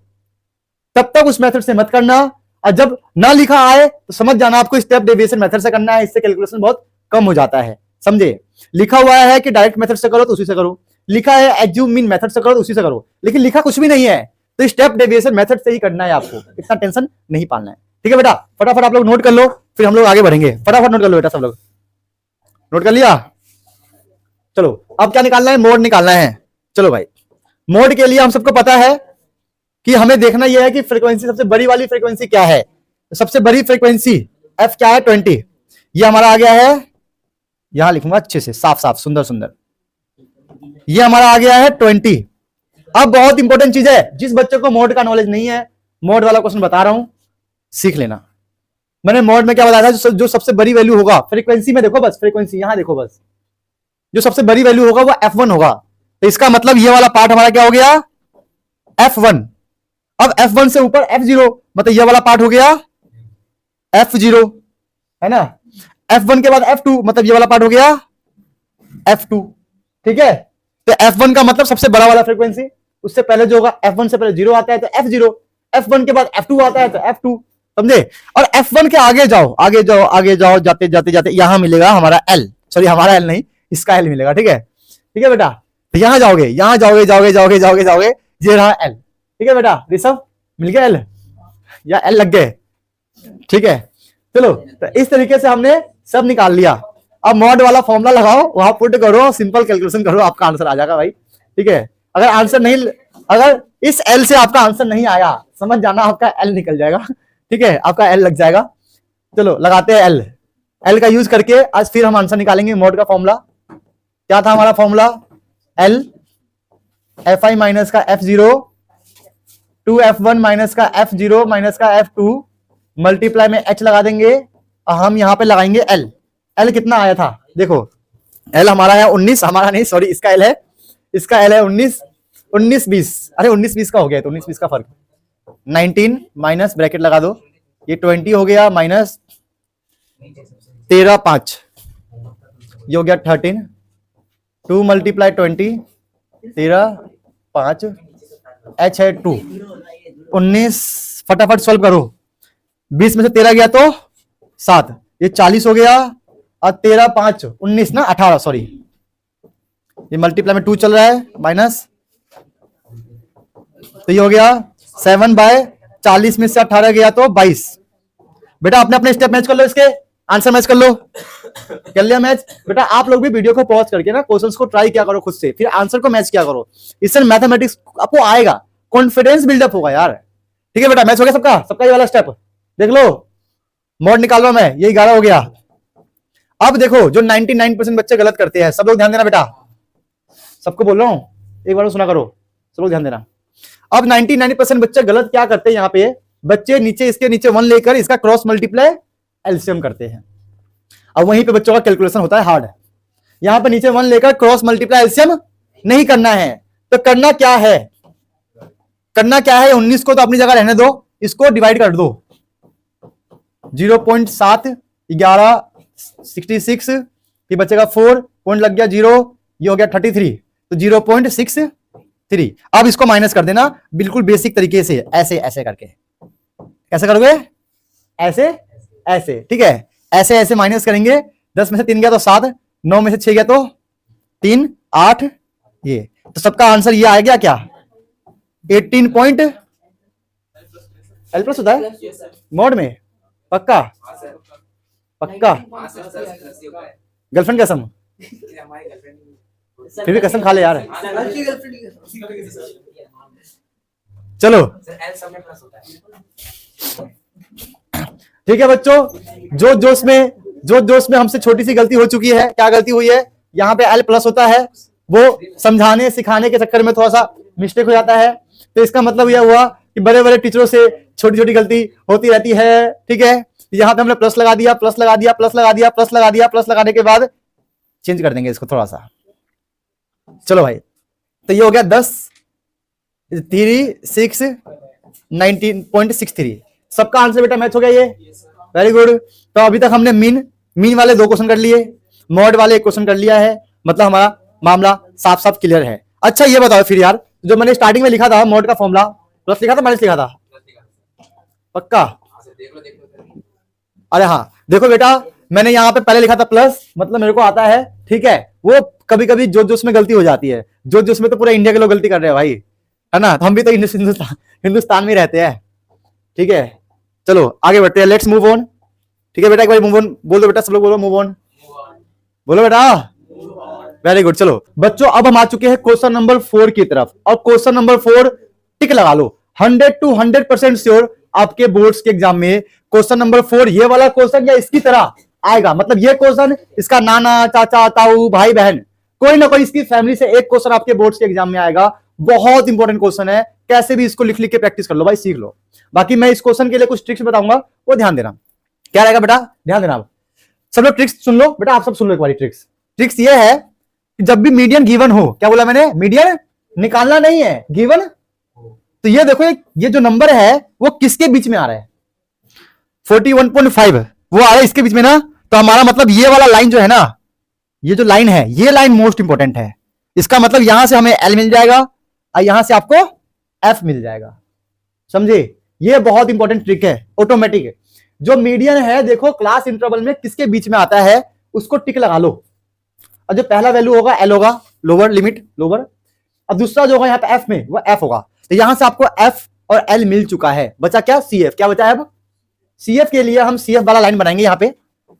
तब तक उस मेथड से मत करना, और जब ना लिखा आए तो समझ जाना आपको स्टेप डेविएशन मेथड से करना है, इससे कैलकुलेशन बहुत कम हो जाता है, समझे। लिखा हुआ है कि डायरेक्ट मेथड से करो तो उसी से करो, लिखा है एज्यूम मीन मेथड से करो तो उसी से करो, लेकिन लिखा कुछ भी नहीं है, तो स्टेप डेविएशन मेथड से ही करना है आपको, इतना टेंशन नहीं पालना है। ठीक है बेटा, फटाफट आप लोग नोट कर लो, फिर हम लोग आगे बढ़ेंगे। फटाफट नोट कर लो बेटा, सब लोग नोट कर लिया। चलो अब क्या निकालना है? मोड निकालना है। चलो भाई, मोड के लिए हम सबको पता है कि हमें देखना यह है कि फ्रीक्वेंसी, सबसे बड़ी वाली फ्रीक्वेंसी क्या है। तो सबसे बड़ी फ्रीक्वेंसी एफ क्या है? 20। ये हमारा आ गया है, यहां लिखूंगा अच्छे से, साफ साफ सुंदर सुंदर, ये हमारा आ गया है 20। अब बहुत इंपॉर्टेंट चीज है, जिस बच्चे को मोड का नॉलेज नहीं है, मोड वाला क्वेश्चन बता रहा हूं, सीख लेना। मैंने मोड में क्या बताया था, जो सबसे बड़ी वैल्यू होगा फ्रीक्वेंसी में, देखो बस फ्रीक्वेंसी यहां देखो बस, जो सबसे बड़ी वैल्यू होगा वो F1 होगा। तो इसका मतलब ये वाला पार्ट हमारा क्या हो गया, F1। अब F1 से ऊपर F0, मतलब ये वाला पार्ट हो गया F0, है ना। F1 के बाद F2, मतलब ये वाला पार्ट हो गया F2, ठीक है। तो F1 का मतलब सबसे बड़ा वाला फ्रीक्वेंसी, उससे पहले जो होगा F1 से पहले 0 आता है तो F0, F1 के बाद F2 आता है तो F2, समझे। और F1 के आगे जाओ आगे जाओ आगे जाओ, जाते जाते जाते यहां मिलेगा हमारा L, सॉरी हमारा L नहीं, इसका L मिलेगा, ठीक है, ठीक है बेटा। तो यहां जाओगे, यहां जाओगे जाओगे जाओगे जाओगे जाओगे, ये रहा L, ठीक है बेटा। ऋषभ मिल गया L या L लग गए, ठीक है। चलो, तो इस तरीके से हमने सब निकाल लिया। अब मॉड वाला फॉर्मूला लगाओ, वहां पुट करो, सिंपल कैलकुलेशन करो, आपका आंसर आ जाएगा भाई, ठीक है। अगर आंसर नहीं, अगर इस L से आपका आंसर नहीं आया, समझ जाना आपका L निकल जाएगा, ठीक है, आपका L लग जाएगा। चलो लगाते हैं L, L का यूज करके आज फिर हम आंसर निकालेंगे। मोड का फॉर्मूला क्या था हमारा, फॉर्मूला L Fi माइनस का F0 2F1 माइनस का F0 माइनस का F2 मल्टीप्लाई में H लगा देंगे, और हम यहां पे लगाएंगे L। L कितना आया था देखो, L हमारा है 19, हमारा नहीं सॉरी, इसका L है, इसका L है 19, 19-20, अरे 19-20 का हो गया, तो 19-20 का फर्क, 19 माइनस ब्रैकेट लगा दो, ये 20 हो गया, माइनस 13-5, ये हो गया 13, 2 मल्टीप्लाई 20, 13-5, H है 2, 19, फटाफट सॉल्व करो, 20 में से 13 गया तो 7, ये 40 हो गया, और 13-5 19 ना 18, सॉरी ये मल्टीप्लाई में 2 चल रहा है, माइनस, तो ये हो गया 7/40 में से 18 गया तो 22। बेटा अपने अपने स्टेप मैच कर लो, इसके आंसर मैच कर लो, कर लिया मैच। बेटा आप लोग भी वीडियो को पॉज करके ना क्वेश्चंस को ट्राई किया करो खुद से, फिर आंसर को मैच किया करो, इससे मैथमेटिक्स आपको आएगा, कॉन्फिडेंस बिल्डअप होगा यार, ठीक है बेटा। मैच हो गया सबका, सबका ये वाला स्टेप देख लो, मोड निकाल रहा हूं मैं, ये 11 हो गया। अब देखो जो 99% बच्चे गलत करते हैं, सब लोग ध्यान देना बेटा, सबको बोल रहा हूं, एक बार सुना करो, सब लोग ध्यान देना। अब 99% बच्चे गलत क्या करते हैं, यहाँ पे बच्चे नीचे इसके नीचे 1 लेकर इसका क्रॉस मल्टीप्लाई एलसीएम करते हैं, अब वहीं पे बच्चों का कैलकुलेशन होता है हार्ड। यहां पे नीचे 1 लेकर क्रॉस मल्टीप्लाई एलसीएम नहीं करना है, तो करना क्या है, करना क्या है, 19 को तो अपनी जगह रहने दो, इसको डिवाइड कर दो, 0.7 11 66, ये बचेगा 4 पॉइंट लग गया 0, ये हो गया 33, तो 0.63। अब इसको माइनस कर देना बिल्कुल बेसिक तरीके से, ऐसे ऐसे करके, कैसे करोगे, ऐसे ऐसे, ठीक है, ऐसे ऐसे माइनस करेंगे, 10 में से 3 गया तो 7, 9 में से 6 गया तो 3, 8, ये, तो सबका आंसर ये आ गया क्या, 18 पॉइंट L प्लस होता है मोड में, पक्का पक्का, गर्लफ्रेंड कसम, फिर भी कसम खा ले यार, चलो ठीक है बच्चों, जो जोश में हमसे छोटी सी गलती हो चुकी है, क्या गलती हुई है, यहाँ पे L प्लस होता है, वो समझाने सिखाने के चक्कर में थोड़ा सा मिस्टेक हो जाता है, तो इसका मतलब यह हुआ कि बड़े बड़े टीचरों से छोटी छोटी गलती होती रहती है, ठीक है। यहाँ पे हमने प्लस लगा दिया, प्लस लगा दिया, प्लस लगा दिया, प्लस लगा दिया, प्लस लगाने के बाद चेंज कर देंगे इसको थोड़ा सा, चलो भाई, तो ये हो गया 10 3 6 19.63, सबका आंसर बेटा मैच हो गया ये, वेरी गुड। तो अभी तक हमने मीन वाले 2 क्वेश्चन कर लिए, मॉड वाले 1 क्वेश्चन कर लिया है, मतलब हमारा मामला साफ साफ क्लियर है। अच्छा ये बताओ फिर यार, जो मैंने स्टार्टिंग में लिखा था मॉड का फॉर्मूला, प्लस लिखा था माइनस लिखा था, पक्का, अरे हाँ देखो बेटा, मैंने यहाँ पे पहले लिखा था प्लस, मतलब मेरे को आता है, ठीक है, वो कभी कभी जोश में गलती हो जाती है, जोश में तो पूरा इंडिया के लोग गलती कर रहे हैं भाई, है ना, तो हम भी तो हिंदुस्तान में रहते हैं, ठीक है। चलो आगे बढ़ते हैं, लेट्स मूव ऑन, ठीक है बेटा, एक बार मूव ऑन बोल दो बेटा, सब लोग बोलो मूव ऑन, बोलो बेटा, वेरी गुड। चलो बच्चों, अब हम आ चुके हैं क्वेश्चन नंबर 4 की तरफ, और क्वेश्चन नंबर 4 टिक लगा लो, 100 to 100% श्योर आपके बोर्ड्स के एग्जाम में क्वेश्चन नंबर 4 ये वाला क्वेश्चन या इसकी तरह आएगा, मतलब ये क्वेश्चन इसका नाना चाचा ताऊ भाई बहन कोई ना कोई इसकी फैमिली से एक क्वेश्चन आपके बोर्ड्स के एग्जाम में आएगा, बहुत इंपॉर्टेंट क्वेश्चन है, कैसे भी इसको लिख लिख के प्रैक्टिस कर लो भाई, सीख लो। बाकी मैं इस क्वेश्चन के लिए कुछ ट्रिक्स बताऊंगा, वो ध्यान देना। क्या रहेगा बेटा, ध्यान देना। आप सब लोग ट्रिक्स सुन लो बेटा, आप सब सुन लो एक बार। ट्रिक्स ये है कि जब भी मीडियन गिवन हो, क्या बोला मैंने, मीडियन निकालना नहीं है, गिवन। तो ये देखो, ये जो नंबर है वो किसके बीच में आ रहा है, 41.5 वो आ रहा है इसके बीच में ना। तो हमारा मतलब ये वाला लाइन जो है ना, ये जो लाइन है, ये लाइन मोस्ट इंपॉर्टेंट है। इसका मतलब यहां से हमें एल मिल जाएगा और यहां से आपको एफ मिल जाएगा, समझे। ये बहुत इंपॉर्टेंट ट्रिक है, ऑटोमेटिक है। जो मीडियन है देखो क्लास इंटरवल में किसके बीच में आता है, उसको टिक लगा लो। और जो पहला वैल्यू होगा एल होगा, लोअर लिमिट, लोअर। और दूसरा जो होगा यहाँ पे एफ में, वो एफ होगा। तो यहां से आपको एफ और एल मिल चुका है, बचा क्या, सी एफ। क्या बचा है अब, सी एफ के लिए हम सी एफ वाला लाइन बनाएंगे, यहाँ पे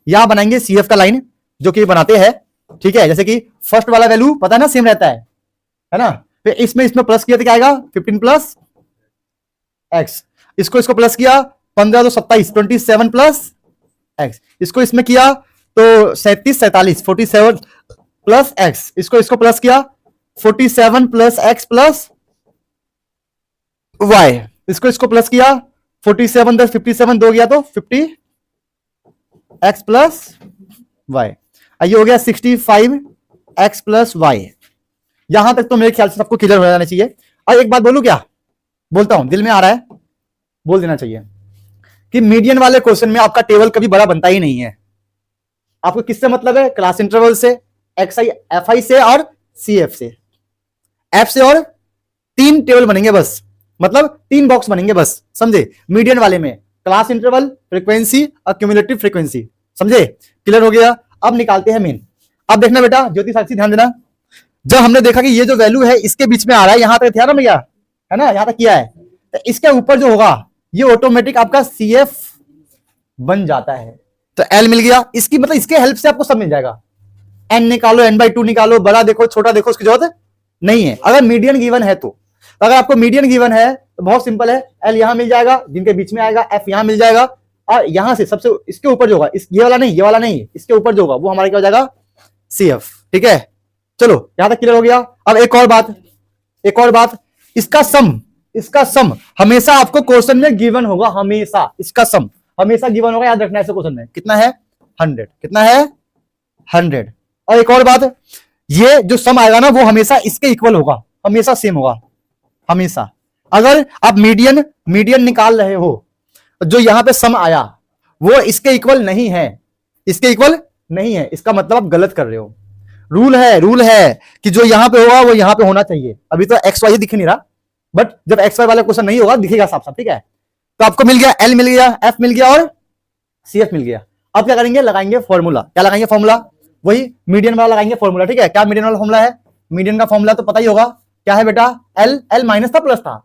यहां बनाएंगे सी एफ का लाइन, जो कि बनाते हैं, ठीक है। जैसे कि फर्स्ट वाला वैल्यू पता है ना, सेम रहता है ना। फिर इसमें प्लस किया तो क्या आएगा, 15 प्लस एक्स। इसको प्लस किया 15 तो 27, 27 प्लस एक्स। इसको इसमें किया तो 37 47, 47 प्लस एक्स। इसको प्लस किया 47 प्लस एक्स प्लस वाई। इसको प्लस किया 47 10 57, 2 गया तो 50 एक्स प्लस वाई। ये हो गया 65 एक्स प्लस वाई। यहां तक तो मेरे ख्याल से सबको क्लियर हो जाना चाहिए। और एक बात बोलूं, क्या बोलता हूं, दिल में आ रहा है, बोल देना चाहिए कि मीडियन वाले क्वेश्चन में आपका टेबल कभी बड़ा बनता ही नहीं है। आपको किससे मतलब है, क्लास इंटरवल से, एक्सआई एफआई से और सीएफ से। एफ से और 3 टेबल बनेंगे बस, मतलब 3 बॉक्स बनेंगे बस, समझे। मीडियन वाले में क्लास इंटरवल, फ्रीक्वेंसी और क्यूमुलेटिव फ्रीक्वेंसी, समझे। क्लियर हो गया। अब निकालते हैं मेन। अब देखना बेटा, ज्योति साक्षी ध्यान देना। जब हमने देखा कि ये जो वैल्यू है इसके बीच में आ रहा है, यहां तक ध्यान ना भैया, है ना, यहां तक किया है, तो इसके ऊपर जो होगा ये ऑटोमेटिक आपका सीएफ बन जाता है। तो एल मिल गया, इसकी मतलब इसके हेल्प से आपको सब मिल जाएगा। एन निकालो, n/2 निकालो, बड़ा देखो छोटा देखो, उसकी जरूरत नहीं है अगर मीडियन गिवन है तो। अगर आपको मीडियन गिवन है तो बहुत सिंपल है, एल यहां मिल जाएगा, जिनके बीच में आएगा, एफ यहां मिल जाएगा, और यहां से सबसे इसके ऊपर जो होगा, ये वाला नहीं, ये वाला नहीं, इसके ऊपर जो होगा वो हमारे क्या हो जाएगा, सीएफ। ठीक है, चलो यहां तक क्लियर हो गया। अब एक और बात, इसका सम हमेशा आपको क्वेश्चन में गिवन होगा, हमेशा इसका सम हमेशा गिवन होगा, याद रखना है। क्वेश्चन में कितना है, 100। कितना है, 100। और एक और बात, ये जो सम आएगा ना वो हमेशा इसके इक्वल होगा, हमेशा सेम होगा, हमेशा। अगर आप मीडियन निकाल रहे हो, जो यहां पे सम आया वो इसके इक्वल नहीं है, इसका मतलब आप गलत कर रहे हो। रूल है कि जो यहां पे होगा वो यहां पे होना चाहिए। अभी तो एक्स वाई दिख नहीं रहा, बट जब एक्स वाई वाला क्वेश्चन नहीं होगा दिखेगा साफ साफ। ठीक है, तो आपको मिल गया, एल मिल गया, एफ मिल गया और सीएफ मिल गया। अब क्या करेंगे, लगाएंगे फॉर्मूला। क्या लगाएंगे, फॉर्मूला वही मीडियन वाला लगाएंगे फॉर्मूला। ठीक है, क्या मीडियन वाला फॉर्मूला है, मीडियन का फॉर्मूला तो पता ही होगा, क्या है बेटा, एल माइनस था प्लस था,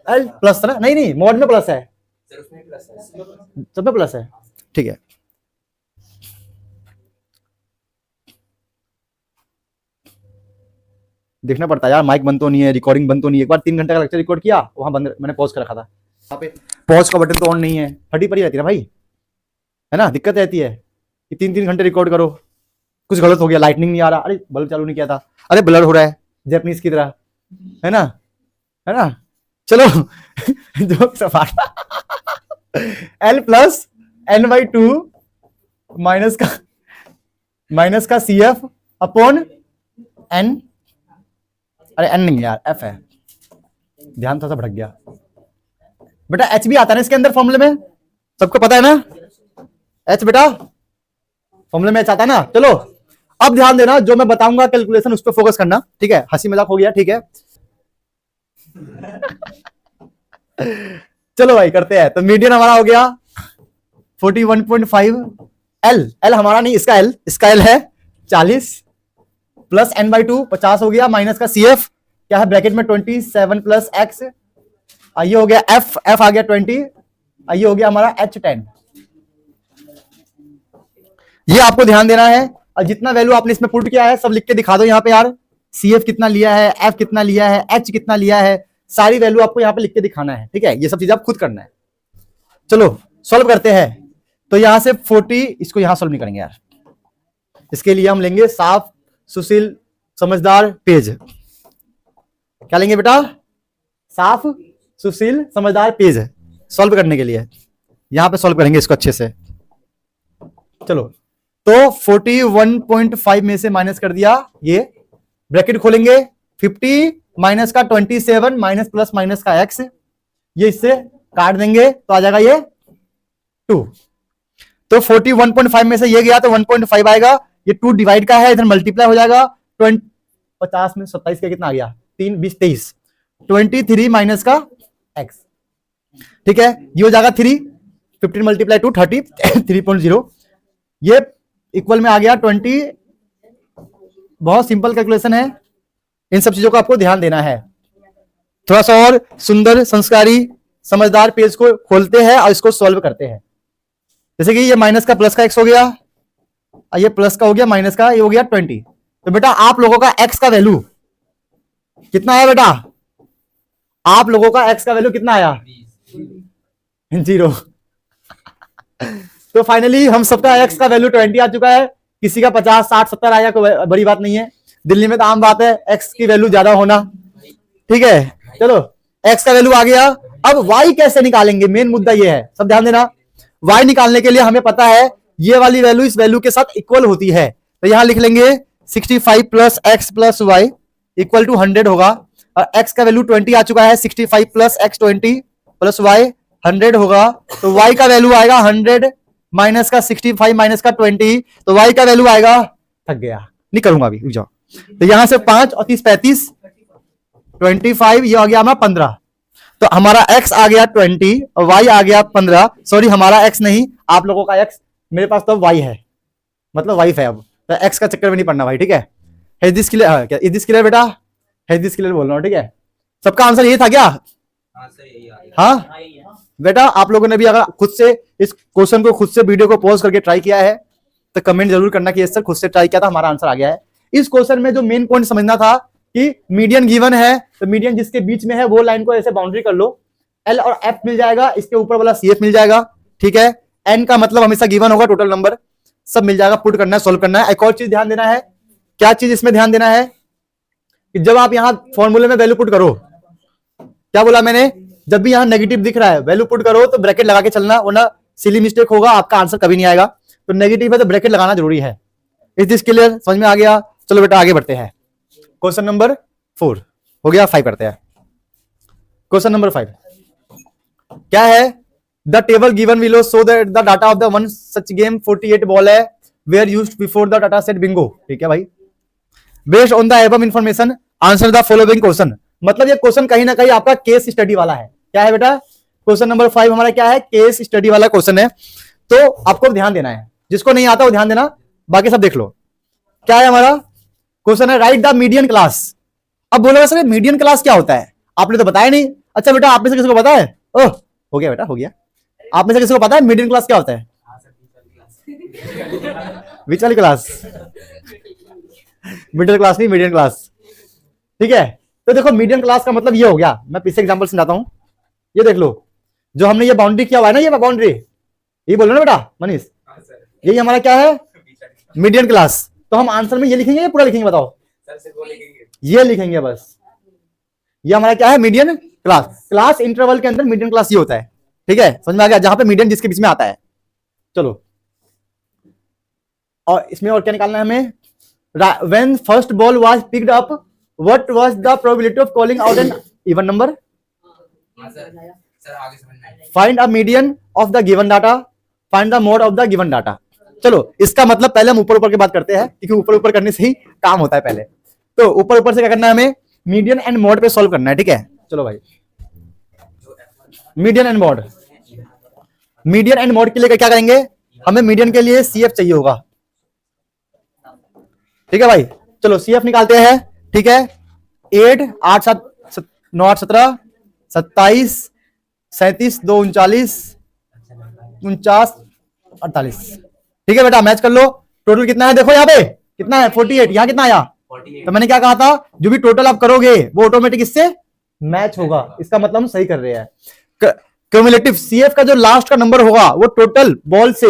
एल प्लस था ना, नहीं मॉड में प्लस है, सब में प्लस है। ठीक है, देखना पड़ता है यार, माइक बंद तो नहीं है, रिकॉर्डिंग बंद तो नहीं है। एक बार 3 घंटे का लेक्चर रिकॉर्ड किया, वहां बंद, मैंने पॉज कर रखा था, वहां पे पॉज का बटन तो ऑन नहीं है, फटी पड़ी रहती है ना भाई, है ना, दिक्कत रहती है कि 3 घंटे रिकॉर्ड करो, कुछ गलत हो गया, लाइटनिंग नहीं आ रहा, अरे बल्ब चालू नहीं किया था, अरे ब्लर हो रहा है जैपनीज की तरह, है ना। चलो जो एल प्लस n/2 माइनस का सी एफ अपॉन एन, अरे एन नहीं यार, एफ है, ध्यान थोड़ा सा भटक गया बेटा। एच भी आता है ना इसके अंदर फॉर्मूले में, सबको पता है ना, एच बेटा फॉर्मूले में एच आता है ना। चलो अब ध्यान देना, जो मैं बताऊंगा कैलकुलेशन उस पर फोकस करना। ठीक है, हंसी मजाक हो गया, ठीक है। चलो भाई करते हैं। तो मीडियन हमारा हो गया 41.5, एल हमारा नहीं, इसका एल है 40 प्लस n/2 50 हो गया, माइनस का सीएफ क्या है ब्रैकेट में 27 प्लस एक्स, ये हो गया एफ आ गया 20, ये हो गया हमारा H10। ये आपको ध्यान देना है, और जितना वैल्यू आपने इसमें पुट किया है सब लिख के दिखा दो यहाँ पे यार। सीएफ कितना लिया है, एफ कितना लिया है, एच कितना लिया है, सारी वैल्यू आपको यहाँ पे लिख के दिखाना है। ठीक है, ये सब चीजें आप खुद करना है। चलो सॉल्व करते हैं। तो यहां से 40, इसको यहां सॉल्व नहीं करेंगे यार, इसके लिए हम लेंगे साफ सुशील समझदार पेज। क्या लेंगे बेटा? साफ, सुशील, समझदार पेज सॉल्व करने के लिए। यहां पे सॉल्व करेंगे इसको अच्छे से। चलो, तो 41.5 में से माइनस कर दिया, ये ब्रैकेट खोलेंगे, 50 माइनस का 27 माइनस प्लस माइनस का x, ये इससे काट देंगे तो आ जाएगा ये 2। तो 41.5 में से ये गया तो 1.5 आएगा, ये 2 डिवाइड का है, इधर मल्टीप्लाई हो जाएगा। 50 में 27 का कितना आ गया? 3 20 23, 23 माइनस का x, ठीक है, ये हो जाएगा 3, 15 मल्टीप्लाई 2 30, 3.0, ये इक्वल में आ गया 20। बहुत सिंपल कैलकुलेशन है, इन सब चीजों को आपको ध्यान देना है। थोड़ा सा और सुंदर, संस्कारी, समझदार पेज को खोलते हैं और इसको सॉल्व करते हैं। जैसे कि ये माइनस का प्लस का x हो गया, ये प्लस का हो गया, माइनस का ये हो गया 20। तो बेटा आप लोगों का x का वैल्यू कितना है बेटा? आप लोगों का x का वैल्यू कितना आया? 0। तो फाइनली हम सबका x का वैल्यू 20 आ चुका है। किसी का 50 60 70 आया, कोई बड़ी बात नहीं है, दिल्ली में तो आम बात है x की वैल्यू ज्यादा होना, ठीक है। चलो, x का वैल्यू आ गया। अब y कैसे निकालेंगे, मेन मुद्दा ये है, सब ध्यान देना। y निकालने के लिए हमें पता है ये वाली वैल्यू इस वैल्यू के साथ इक्वल होती है, तो यहां लिख लेंगे 65 plus x plus y equal to 100 होगा। और x का वैल्यू 20 आ चुका है, 65 प्लस x 20 प्लस y 100 होगा। तो y का वैल्यू आएगा 100 माइनस का 65 माइनस का 20, तो y का वैल्यू आएगा, थक गया नहीं करूंगा अभी, रुक जाओ। तो यहां से 5 और 30 35, 25, ये आ गया हमारा 15। तो हमारा x आ गया 20 और y आ गया 15। सॉरी, हमारा x नहीं, आप लोगों का x, मेरे पास तो y है, मतलब वाइफ है। अब तो x का चक्कर में नहीं पड़ना भाई, ठीक है। है दिस क्लियर? क्या इज दिस क्लियर बेटा? है दिस क्लियर बोल रहा हूँ, ठीक है। सबका आंसर ये था क्या? हाँ बेटा, आप लोगों ने भी अगर खुद से इस क्वेश्चन को खुद से वीडियो को पॉज करके ट्राई किया है तो कमेंट जरूर करना कि सर खुद से ट्राई किया था, हमारा आंसर आ गया है। इस क्वेश्चन में जो मेन पॉइंट समझना था कि मीडियन गिवन है, तो मीडियन जिसके बीच में है वो लाइन को ऐसे बाउंड्री कर लो, एल और एफ मिल जाएगा, इसके ऊपर वाला सी एफ मिल जाएगा, ठीक है। एन का मतलब हमेशा गिवन होगा, टोटल नंबर सब मिल जाएगा, पुट करना है, सोल्व करना है। एक और चीज ध्यान देना है, क्या चीज इसमें ध्यान देना है कि जब आप यहां फॉर्मूले में वैल्यू पुट करो, क्या बोला मैंने, जब भी यहां नेगेटिव दिख रहा है वैल्यू पुट करो तो ब्रैकेट लगा के चलना, वरना सिली मिस्टेक होगा, आपका आंसर कभी नहीं आएगा। तो नेगेटिव है तो ब्रैकेट लगाना जरूरी है। Is this clear? समझ में आ गया? चलो बेटा आगे बढ़ते हैं। क्वेश्चन नंबर 4 हो गया, 5 करते हैं। क्वेश्चन नंबर 5 क्या है? The table given below show that the data of the one such game 48 ball है were used before the data set bingo, ठीक है भाई। Based on the above information answer the following question. मतलब ये question कहीं ना कहीं आपका केस स्टडी वाला है। क्या है बेटा? क्वेश्चन नंबर 5 हमारा क्या है? केस स्टडी वाला क्वेश्चन है, तो आपको ध्यान देना है। जिसको नहीं आता वो ध्यान देना, बाकी सब देख लो। क्या है हमारा क्वेश्चन? है राइट द मीडियन क्लास। अब बोलोगे सर मीडियन क्लास क्या होता है, आपने तो बताया नहीं। अच्छा बेटा, आप में से किसी को पता है? ओह हो गया बेटा, हो गया। आप में से किसी को पता है मीडियन क्लास क्या होता है? बीच वाली क्लास, मिडिल क्लास नहीं, मीडियन क्लास, ठीक है। तो देखो मीडियन क्लास का मतलब ये हो गया, मैं पीछे एग्जांपल समझाता हूं। ये देख लो, जो हमने ये बाउंड्री किया हुआ है ना, ये बाउंड्री, ये बोलो ना बेटा मनीष, यही हमारा क्या है? Median class. तो हम आंसर में ये लिखेंगे या पूरा लिखेंगे बताओ? ये लिखेंगे बस। ये हमारा क्या है? Median class. क्लास इंटरवल के अंदर मीडियन क्लास ये होता है, ठीक है। समझ में आ गया? जहां पे मीडियन जिसके बीच में आता है। चलो, और इसमें और क्या निकालना है हमें? When first ball was picked up what was the probability of calling out an even number? Find a median of the given data, find the mode of the given data. चलो, इसका मतलब पहले हम ऊपर ऊपर की बात करते हैं, क्योंकि ऊपर ऊपर करने से ही काम होता है पहले। तो ऊपर ऊपर से क्या करना है हमें? मीडियन एंड मोड पे सॉल्व करना है, ठीक है। चलो भाई, median and mode. Median and mode के लिए क्या करेंगे? हमें मीडियन के लिए सीएफ चाहिए होगा, ठीक है भाई। चलो सीएफ निकालते हैं, ठीक है। 8 8 7 9 8 17 27 37 2 39 49 48, ठीक है बेटा। मैच कर लो। टोटल कितना है देखो, यहाँ पे कितना है? 48। यहाँ कितना आया? 48। तो मैंने क्या कहा था, जो भी टोटल आप करोगे वो ऑटोमेटिक इससे मैच होगा। इसका मतलब हम सही कर रहे हैं। क्यूमुलेटिव सीएफ का जो लास्ट का नंबर होगा वो टोटल बॉल से,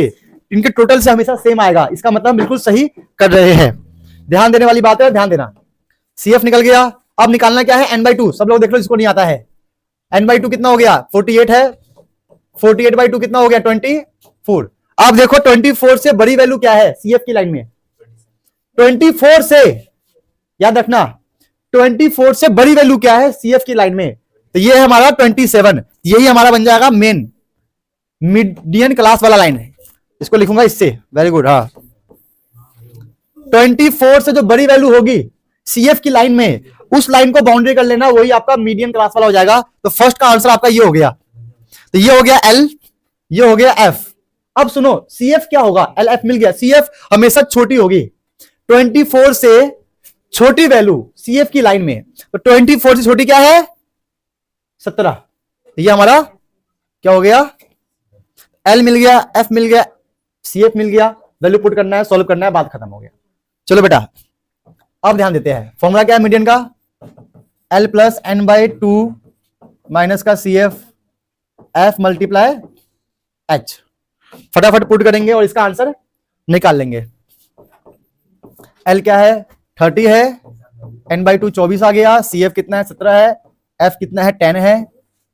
इनके टोटल से हमेशा सेम आएगा। इसका मतलब बिल्कुल सही कर रहे हैं। ध्यान देने वाली बात है, ध्यान देना। सीएफ निकल गया। अब निकालना क्या है, n/2। सब लोग देख लो, इसको नहीं आता है। n/2 कितना हो गया, 48 है। 48/2 कितना हो गया, 24। अब देखो 24 से बड़ी वैल्यू क्या है CF की लाइन में, 24 से, याद रखना 24 से बड़ी वैल्यू क्या है CF की लाइन में, तो ये है हमारा 27। यही हमारा बन जाएगा मेन मीडियन क्लास वाला लाइन है। इसको लिखूंगा इससे, वेरी गुड। हाँ, 24 से जो बड़ी वैल्यू होगी CF की लाइन में, उस लाइन को बाउंड्री कर लेना, वही आपका मीडियन क्लास वाला हो जाएगा। तो फर्स्ट का आंसर आपका ये हो गया। तो ये हो गया L, ये हो गया F। अब सुनो CF क्या होगा, LF मिल गया। CF हमेशा छोटी होगी, 24 से छोटी वैल्यू CF की लाइन में, तो 24 से छोटी क्या है, 17। तो ये हमारा क्या हो गया, L मिल गया, F मिल गया, CF मिल गया। वैल्यू पुट करना है, सॉल्व करना है, बात खत्म हो गया। चलो बेटा अब ध्यान देते हैं, फॉर्मूला क्या है मीडियन का, L प्लस n/2 माइनस का CF F मल्टीप्लाई H। फटाफट पुट करेंगे और इसका आंसर निकाल लेंगे। L क्या है, 30 है, n/2 24 आ गया, CF कितना है, 17 है, F कितना है, 10 है,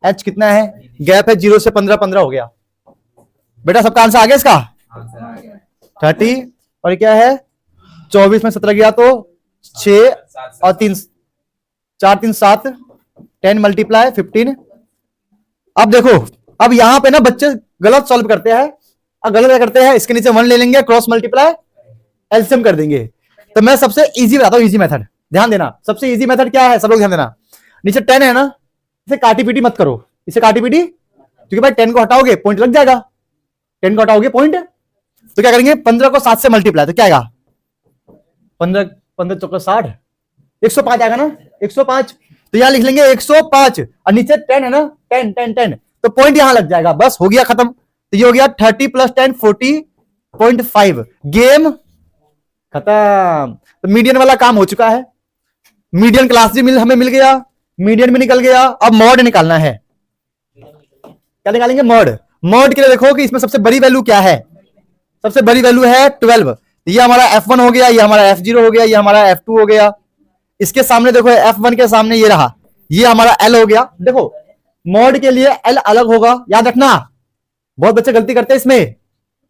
H कितना है, गैप है 0 से 15, 15 हो गया। बेटा सबका आंसर आ गया इसका, 30 और क्या है 24 में 17 गया तो 6 और 3, 4 3 7, 10 मल्टीप्लाई 15। अब देखो, अब यहां पे ना बच्चे गलत सॉल्व करते हैं, अब गलत क्या करते हैं, इसके नीचे 1 ले लेंगे, क्रॉस मल्टीप्लाई एलसीएम कर देंगे। तो मैं सबसे इजी बताता हूं, इजी मेथड, ध्यान देना। सबसे इजी मेथड क्या है, सब लोग ध्यान देना। नीचे 10 है ना, इसे काटी पीटी मत करो, इसे काटी पीटी, क्योंकि भाई 10 को हटाओगे पॉइंट लग जाएगा, 10 को हटाओगे पॉइंट। तो क्या करेंगे, 15 को 7 से मल्टीप्लाई, तो क्या आएगा, 15 15 चौका 60, 105 आएगा ना, 105। तो यहां लिख लेंगे 105 और नीचे 10 है ना, 10 10 10, तो पॉइंट यहां लग जाएगा, बस हो गया खत्म। तो ये हो गया 30 + 10 40.5, गेम खत्म। तो मीडियन वाला काम हो चुका है, मीडियन क्लास भी हमें मिल गया, मीडियन भी निकल गया। अब मॉड निकालना है, क्या निकालेंगे, मॉड। मॉड के लिए देखो कि इसमें सबसे बड़ी वैल्यू क्या है, सबसे बड़ी वैल्यू है 12। ये हमारा F1 हो गया, ये हमारा F0 हो गया, ये हमारा F2 हो गया। इसके सामने देखो F1 के सामने ये रहा, ये हमारा L हो गया। देखो मॉड के लिए L अलग होगा, याद रखना। बहुत बच्चे गलती करते हैं इसमें,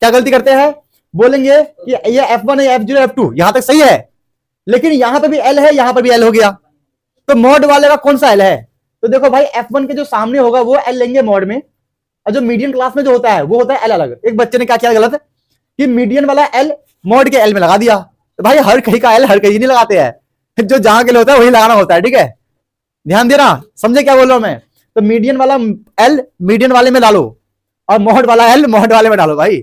क्या गलती करते हैं, बोलेंगे कि ये F1 है, F0 F2, यहां तक सही है, लेकिन यहां पर भी L है, यहां पर भी L हो गया। तो मॉड वाले का कौन सा L है, तो देखो भाई F1 के जो सामने होगा वो L लेंगे मॉड में, और जो मीडियन क्लास में जो होता है वो होता है L अलग। एक बच्चे ने क्या किया गलत कि मीडियन वाला L मॉड के L में लगा दिया। तो भाई हर कहीं का L हर कहीं नहीं लगाते हैं, जो जहां के लिए होता है वही लगाना होता है, ठीक है, ध्यान देना, समझे क्या बोल रहा हूं मैं। तो मीडियन वाला L मीडियन वाले में डालो, और मॉड वाला L मॉड वाले में डालो, भाई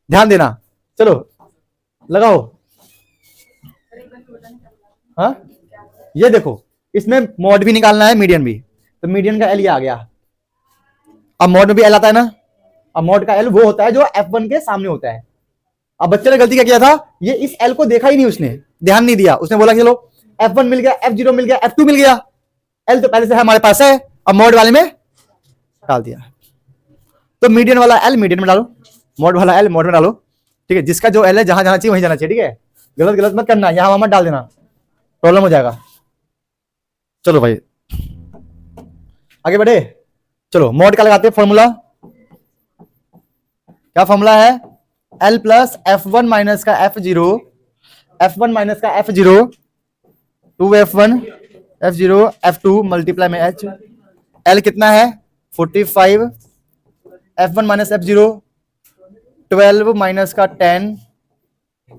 ध्यान देना। चलो लगाओ। हाँ ये देखो, इसमें मॉड भी निकालना है, मीडियन भी, तो मीडियन का L ये आ गया। अब मॉड में भी L आता है ना, अब मॉड का L वो होता है जो F1 के सामने होता है। अब बच्चे ने गलती क्या किया था, ये इस L को देखा ही नहीं, उसने ध्यान नहीं दिया, उसने बोला चलो F1 मिल गया, F0 मिल गया, F2 मिल गया, L तो पहले से हमारे पास है, अब मॉड वाले में डाल दिया। तो मीडियन वाला L मीडियन में डालो, मॉड वाला L मॉड में डालो, ठीक है। जिसका जो L है जहां जाना चाहिए वहीं जाना चाहिए, ठीक है, गलत गलत मत करना, यहां मत डाल देना, प्रॉब्लम हो जाएगा। चलो भाई आगे बढ़े, चलो मॉड का लगाते हैं फॉर्मूला। क्या फॉर्मूला है, L प्लस F1 माइनस का F0, F1 माइनस का F0, 2F1 F0 F2 multiply में H। L कितना है 45, F1 माइनस F0 12 माइनस का 10,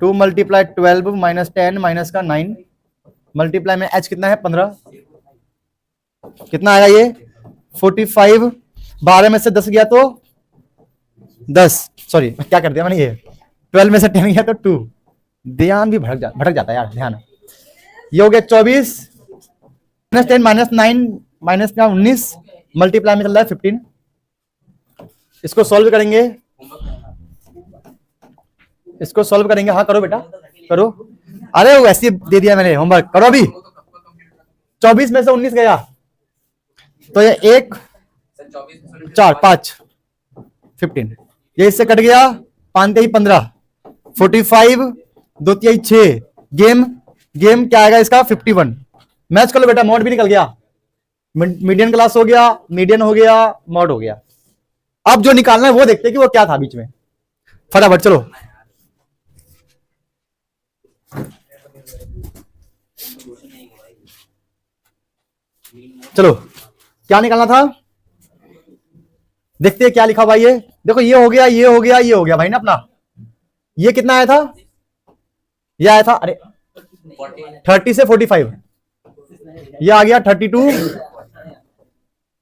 2 मल्टीप्लाई 12 माइनस 10 माइनस का 9 मल्टीप्लाई में H कितना है 15। कितना आया ये 45, 12 में से 10 गया तो 10, सॉरी क्या कर दिया मैंने, ये 12 में से 10 गया तो 2, ध्यान भी भटक जाता है यार, ध्यान। ये हो गया 24 माइनस 10 माइनस 9 माइनस का 19 मल्टीप्लाई में चल रहा है 15। इसको सॉल्व करेंगे, इसको सॉल्व करेंगे। हाँ करो बेटा करो, अरे वो ऐसे दे दिया मैंने होमवर्क, करो अभी। 24 में से 19 गया तो ये 1 4 5 15, ये इससे कट गया 5 3 15, 45 2 3 6, गेम गेम क्या आएगा इसका 51। मैच कर लो बेटा, मॉड भी निकल गया, मीडियन क्लास हो गया, मीडियन हो गया, मॉड हो गया। अब जो निकालना है वो देखते हैं कि वो क्या था बीच में, फटाफट चलो। चलो क्या निकालना था, देखते हैं क्या लिखा भाई। ये देखो, ये हो गया, ये हो गया, ये हो गया भाई ना अपना। ये कितना आया था, ये आया था, अरे 30 से 45, ये आ गया 32।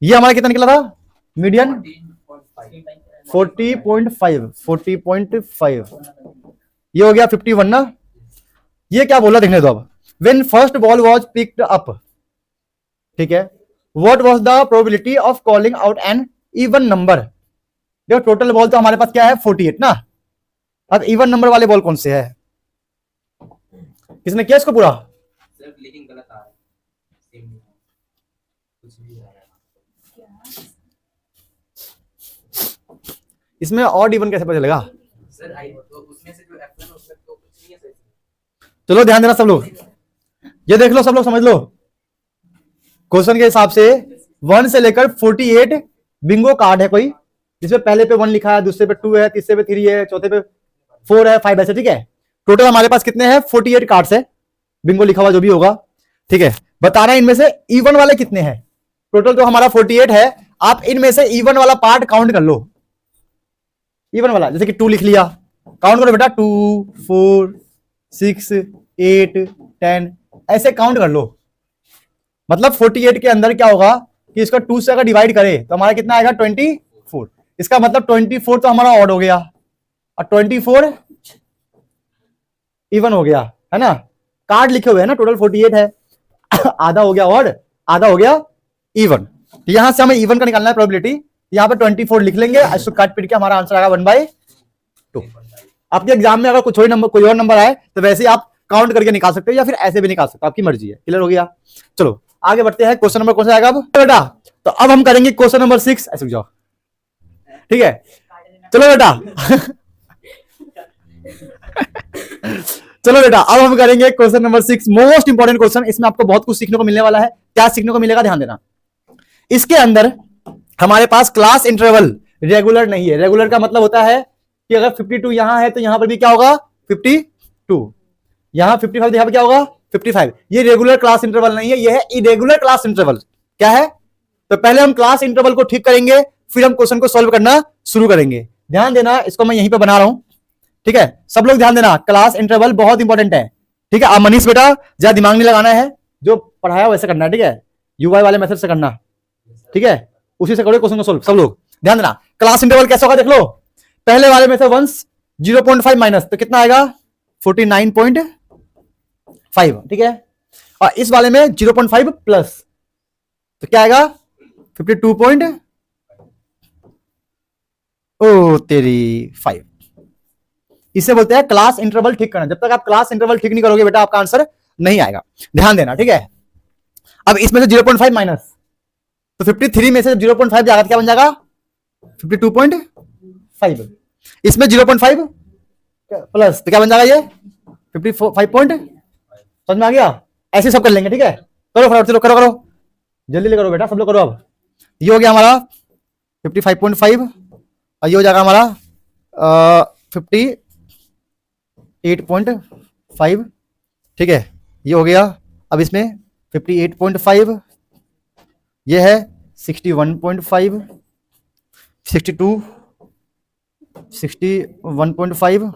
ये हमारा कितना निकला था मीडियन, 40.5, 40.5। ये हो गया 51 ना। ये क्या बोला देखने दो अब। When first ball was picked up, ठीक है, what was the probability of calling out an even number. देखो टोटल बॉल तो हमारे पास क्या है 48 ना। अब इवन नंबर वाले बॉल कौन से है, किसने किया इसको पूरा, लेकिन गलत आ रहा है, कुछ भी आ रहा है। इसमें ऑड इवन कैसे पता चलेगा सर तो उसमें से जो F1 उसमें तो कुछ नहीं है सर। चलो ध्यान देना सब लोग, ये देख लो सब लोग, समझ लो क्वेश्चन के हिसाब से 1 से लेकर 48 बिंगो कार्ड है कोई, जिसमें पहले पे 1 लिखा है, दूसरे पे 2 है, तीसरे पे 3 है, चौथे पे 4 है, 5 ऐसे, ठीक है। टोटल हमारे पास कितने हैं 48 कार्ड्स है, बिंगो लिखा हुआ जो भी होगा, ठीक है। बताना इनमें से इवन वाले कितने हैं। टोटल तो हमारा 48 है, आप इनमें से इवन वाला पार्ट काउंट कर लो। इवन वाला जैसे कि 2 लिख लिया, काउंट करो बेटा, 2, 4, 6, 8, 10 ऐसे काउंट कर लो। मतलब 48 के अंदर क्या होगा कि इसका 2 से अगर डिवाइड करे तो हमारा कितना आएगा 24। इसका मतलब 24 तो हमारा ऑड हो गया और 24 इवन हो गया, है ना। कार्ड लिखे हुए हैं ना, टोटल 48 है, आधा हो गया ऑड, आधा हो गया इवन। तो यहां से हमें इवन का निकालना है प्रोबेबिलिटी, यहां पे 24 लिख लेंगे, इसको काट पीट के हमारा आंसर आएगा 1/2। आपके एग्जाम में अगर कोई नंबर, कोई और नंबर आए तो वैसे आप काउंट करके निकाल सकते हो या फिर ऐसे भी निकाल सकते हो, आपकी मर्जी है। क्लियर हो गया। चलो आगे बढ़ते हैं, क्वेश्चन नंबर कौन सा आएगा अब बेटा, तो अब हम करेंगे क्वेश्चन नंबर 6, ऐसे जाओ, ठीक है। चलो बेटा चलो बेटा अब हम करेंगे question number 6, most important question. इसमें आपको बहुत कुछ सीखने को मिलने वाला है। क्या सीखने को मिलेगा ध्यान देना। इसके अंदर हमारे पास क्लास इंटरवल रेगुलर नहीं है। रेगुलर का मतलब होता है कि अगर 52 यहां है तो यहां पर भी क्या होगा 52, यहां 55 यहां पर क्या होगा 55। ये रेगुलर क्लास इंटरवल नहीं है, ये है इरेगुलर क्लास इंटरवल। क्या है, तो पहले हम क्लास इंटरवल को ठीक करेंगे, फिर हम क्वेश्चन को सॉल्व करना शुरू करेंगे। ध्यान देना, इसको मैं यहीं पे बना रहा हूं, ठीक है। सब लोग ध्यान देना, क्लास इंटरवल बहुत इंपॉर्टेंट है, ठीक है। आप मनीष बेटा ज्यादा दिमाग नहीं लगाना है, जो पढ़ाया वैसे करना है, ठीक है। यूआई वाले मेथड से करना, ठीक है, उसी से करो क्वेश्चन को सॉल्व। सब लोग ध्यान देना, क्लास इंटरवल कैसा होगा देख लो। पहले वाले में से 1 0.5 माइनस तो कितना आएगा 49.5, ठीक है। और इस वाले में 0.5 प्लस तो क्या आएगा 52. ओ तेरी 5। इसे बोलते हैं क्लास इंटरवल ठीक करना। जब तक आप क्लास इंटरवल ठीक नहीं करोगे बेटा आपका आंसर नहीं आएगा, ध्यान देना, ठीक है। अब इसमें से 0.5 माइनस तो 53 में से 0.5 जाएगा क्या बन जाएगा 52.5। इसमें 0.5 प्लस तो क्या बन जाएगा ये 55. समझ में आ गया। ऐसे सब कर लेंगे, ठीक है। करो फटाफट, चलो करो करो जल्दी ले करो बेटा, सब लोग करो। अब ये हो गया हमारा 55.5 और ये हो जाएगा हमारा 58.5, ठीक है। ये हो गया। अब इसमें 58.5, ये है 61.5, 62, 61.5,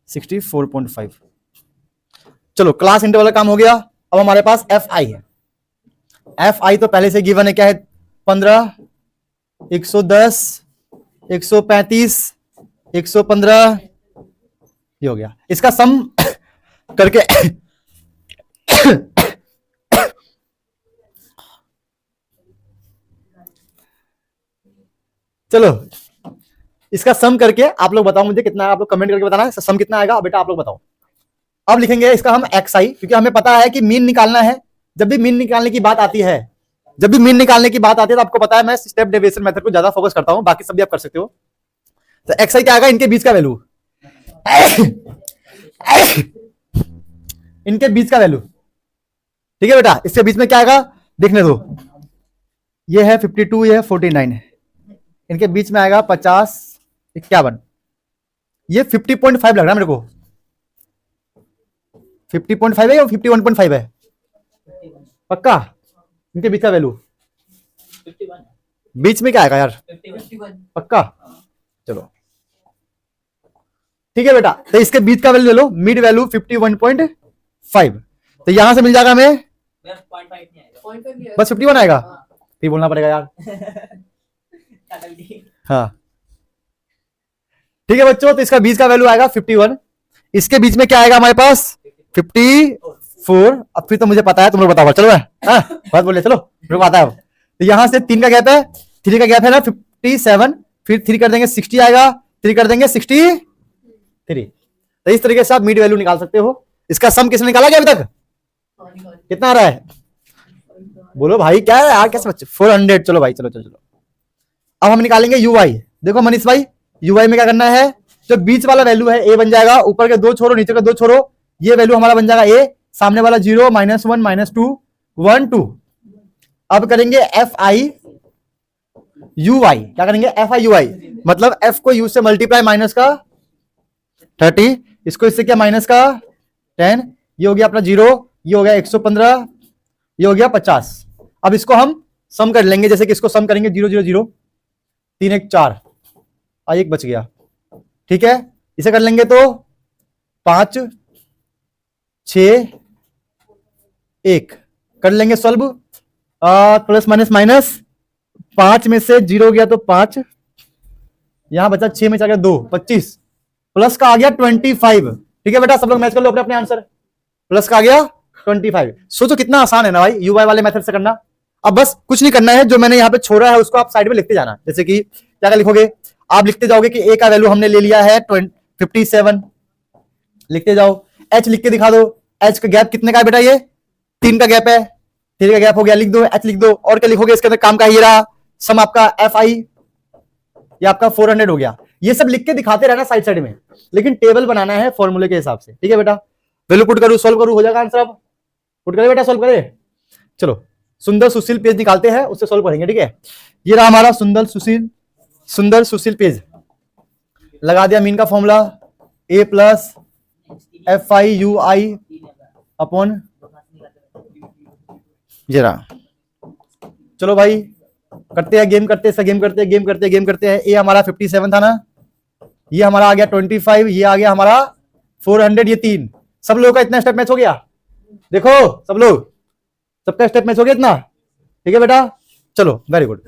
64.5। चलो क्लास इंटरवल का काम हो गया। अब हमारे पास एफ आई है। एफ आई तो पहले से गिवन है, क्या है 15, 110, 135, 115, ये हो गया। इसका सम करके चलो इसका सम करके आप लोग बताओ मुझे कितना, आप लोग कमेंट करके बताना सम कितना आएगा बेटा, आप लोग बताओ। अब लिखेंगे इसका हम एक्स आई, क्योंकि हमें पता है कि मीन निकालना है। जब भी मीन निकालने की बात आती है, जब भी मीन निकालने की बात आती है तो आपको पता है मैं स्टेप डेविएशन मेथड को ज्यादा फोकस करता हूं, बाकी सब भी आप कर सकते हो। तो एक्स आई क्या आएगा, इनके बीच का वैल्यू, इनके बीच का वैल्यू ठीक है बेटा, इसके बीच में क्या आएगा देखने दो, ये है 52, ये है 49, इनके बीच में आएगा 50, 51, ये 50.5 लग रहा है मेरे को, 50.5 है या 51.5 है पक्का, इनके बीच का वैल्यू 51 बीच में क्या आएगा यार 51 पक्का, चलो ठीक है बेटा, तो इसके बीच का वैल्यू ले लो, मिड वैल्यू 51.5, तो यहां से मिल जाएगा हमें मेरा 0.5 नहीं आएगा 0.5 भी है। बस 51 आएगा, फिर बोलना पड़ेगा यार। चल ठीक हाँ ठीक है बच्चों, तो इसका बीच का वैल्यू आएगा 51, इसके बीच में क्या आएगा हमारे पास 54, अब फिर तो मुझे पता है, तुम लोग बताओ, चलो हाँ बात बोले, चलो मेरे को पता है अब। तो यहां से 3 का गैप है, 3 का गैप है ना 57, फिर 3 कर देंगे 60 आएगा, 3 कर देंगे 63, तो इस तरीके से आप मिड वैल्यू निकाल सकते हो। इसका सम किसने निकाला क्या अभी तक, कितना आ रहा है बोलो भाई, क्या है यार कैसे बच्चे, 400, चलो भाई चलो चलो चलो। अब हम निकालेंगे ui, देखो मनीष भाई ui में क्या करना है, जो बीच वाला वैल्यू है a बन जाएगा, ऊपर के 2 छोड़ो नीचे के 2 छोड़ो, ये वैल्यू हमारा बन जाएगा a, सामने वाला 0 -1 -2 1 2। अब करेंगे fi ui, क्या करेंगे fi ui, मतलब f को u से मल्टीप्लाई माइनस का 30, इसको इससे क्या माइनस का 10, ये हो गया अपना 0, ये हो गया 115, ये हो गया 50। अब इसको हम सम कर लेंगे, जैसे कि इसको सम करेंगे 0 0 0 3 1 4, 1 बच गया, ठीक है, इसे कर लेंगे तो 5 6 1 कर लेंगे सॉल्व, प्लस माइनस माइनस, 5 में से 0 गया तो 5, यहां बचा 6 में चला गया 2 25, प्लस का आ गया 25, ठीक है बेटा, सब लोग मैच कर लो अपने अपने आंसर, प्लस का आ गया 25। सोचो कितना आसान है ना भाई यूआई वाले मेथड से करना। अब बस कुछ नहीं करना है, जो मैंने यहाँ पे छोड़ा है उसको आप साइड में लिखते जाना, जैसे कि क्या लिखोगे, आप लिखते जाओगे कि ए का वैल्यू हमने ले लिया है 57, लिखते जाओ, एच लिख के दिखा दो, एच का गैप कितने का है बेटा, ये 3 का गैप है, 3 का गैप हो गया, लिख दो, एच लिख दो, और क्या लिखोगे इसके अंदर काम का ये रहा सम आपका एफ आई, ये आपका 400 हो गया, ये सब लिख के दिखाते रहना साइड साइड में, लेकिन टेबल बनाना है फॉर्मूले के हिसाब से, ठीक है बेटा। वैल्यू पुट करूं, सोल्व करूं, हो जाएगा आंसर, अब पुट करे बेटा, सोल्व करे, चलो सुंदर सुशील पेज निकालते हैं, उससे सोल्व करेंगे, ठीक है। ये रहा हमारा सुंदर सुशील पेज, लगा दिया मीन का formula a plus F I you I upon, ये रहा, चलो भाई करते हैं, गेम करते हैं, गेम करते हैं। ए हमारा 57 था ना, ये हमारा आ गया 25, ये आ गया हमारा 400, ये 3, सब लोगों का इतना स्टेप मैच हो गया, देखो सब लोग, सबका स्टेप मैच हो गया इतना, ठीक है बेटा, चलो वेरी गुड।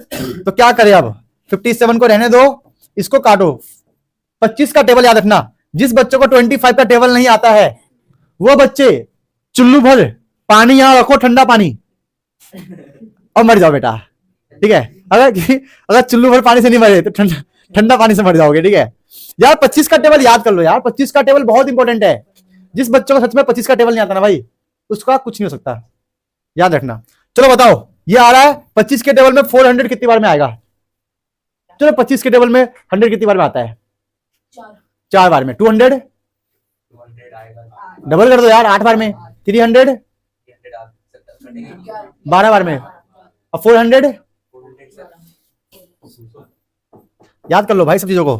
तो क्या करें अब, 57 को रहने दो, इसको काटो, 25 का टेबल याद रखना, जिस बच्चों को 25 का टेबल नहीं आता है वो बच्चे चुल्लू भर पानी यहां रखो, ठंडा पानी, और मर जाओ बेटा, ठीक है। अगर चुल्लू भर पानी से नहीं मरे तो ठंडा पानी से मर जाओगे, ठीक है यार। 25 का टेबल याद कर लो यार, 25 का टेबल बहुत इंपॉर्टेंट है, जिस बच्चों को सच में 25 का टेबल नहीं आता ना भाई, उसका कुछ नहीं हो सकता, याद रखना। चलो बताओ, ये आ रहा है 25 के टेबल में 400 कितनी बार में आएगा, चलो 25 के टेबल में 100 कितनी बार में आता है, 4 बार में, 200 डबल कर दो यार, 8 बार में, 300 12 बार में, और 400 याद कर लो भाई सब चीजों को।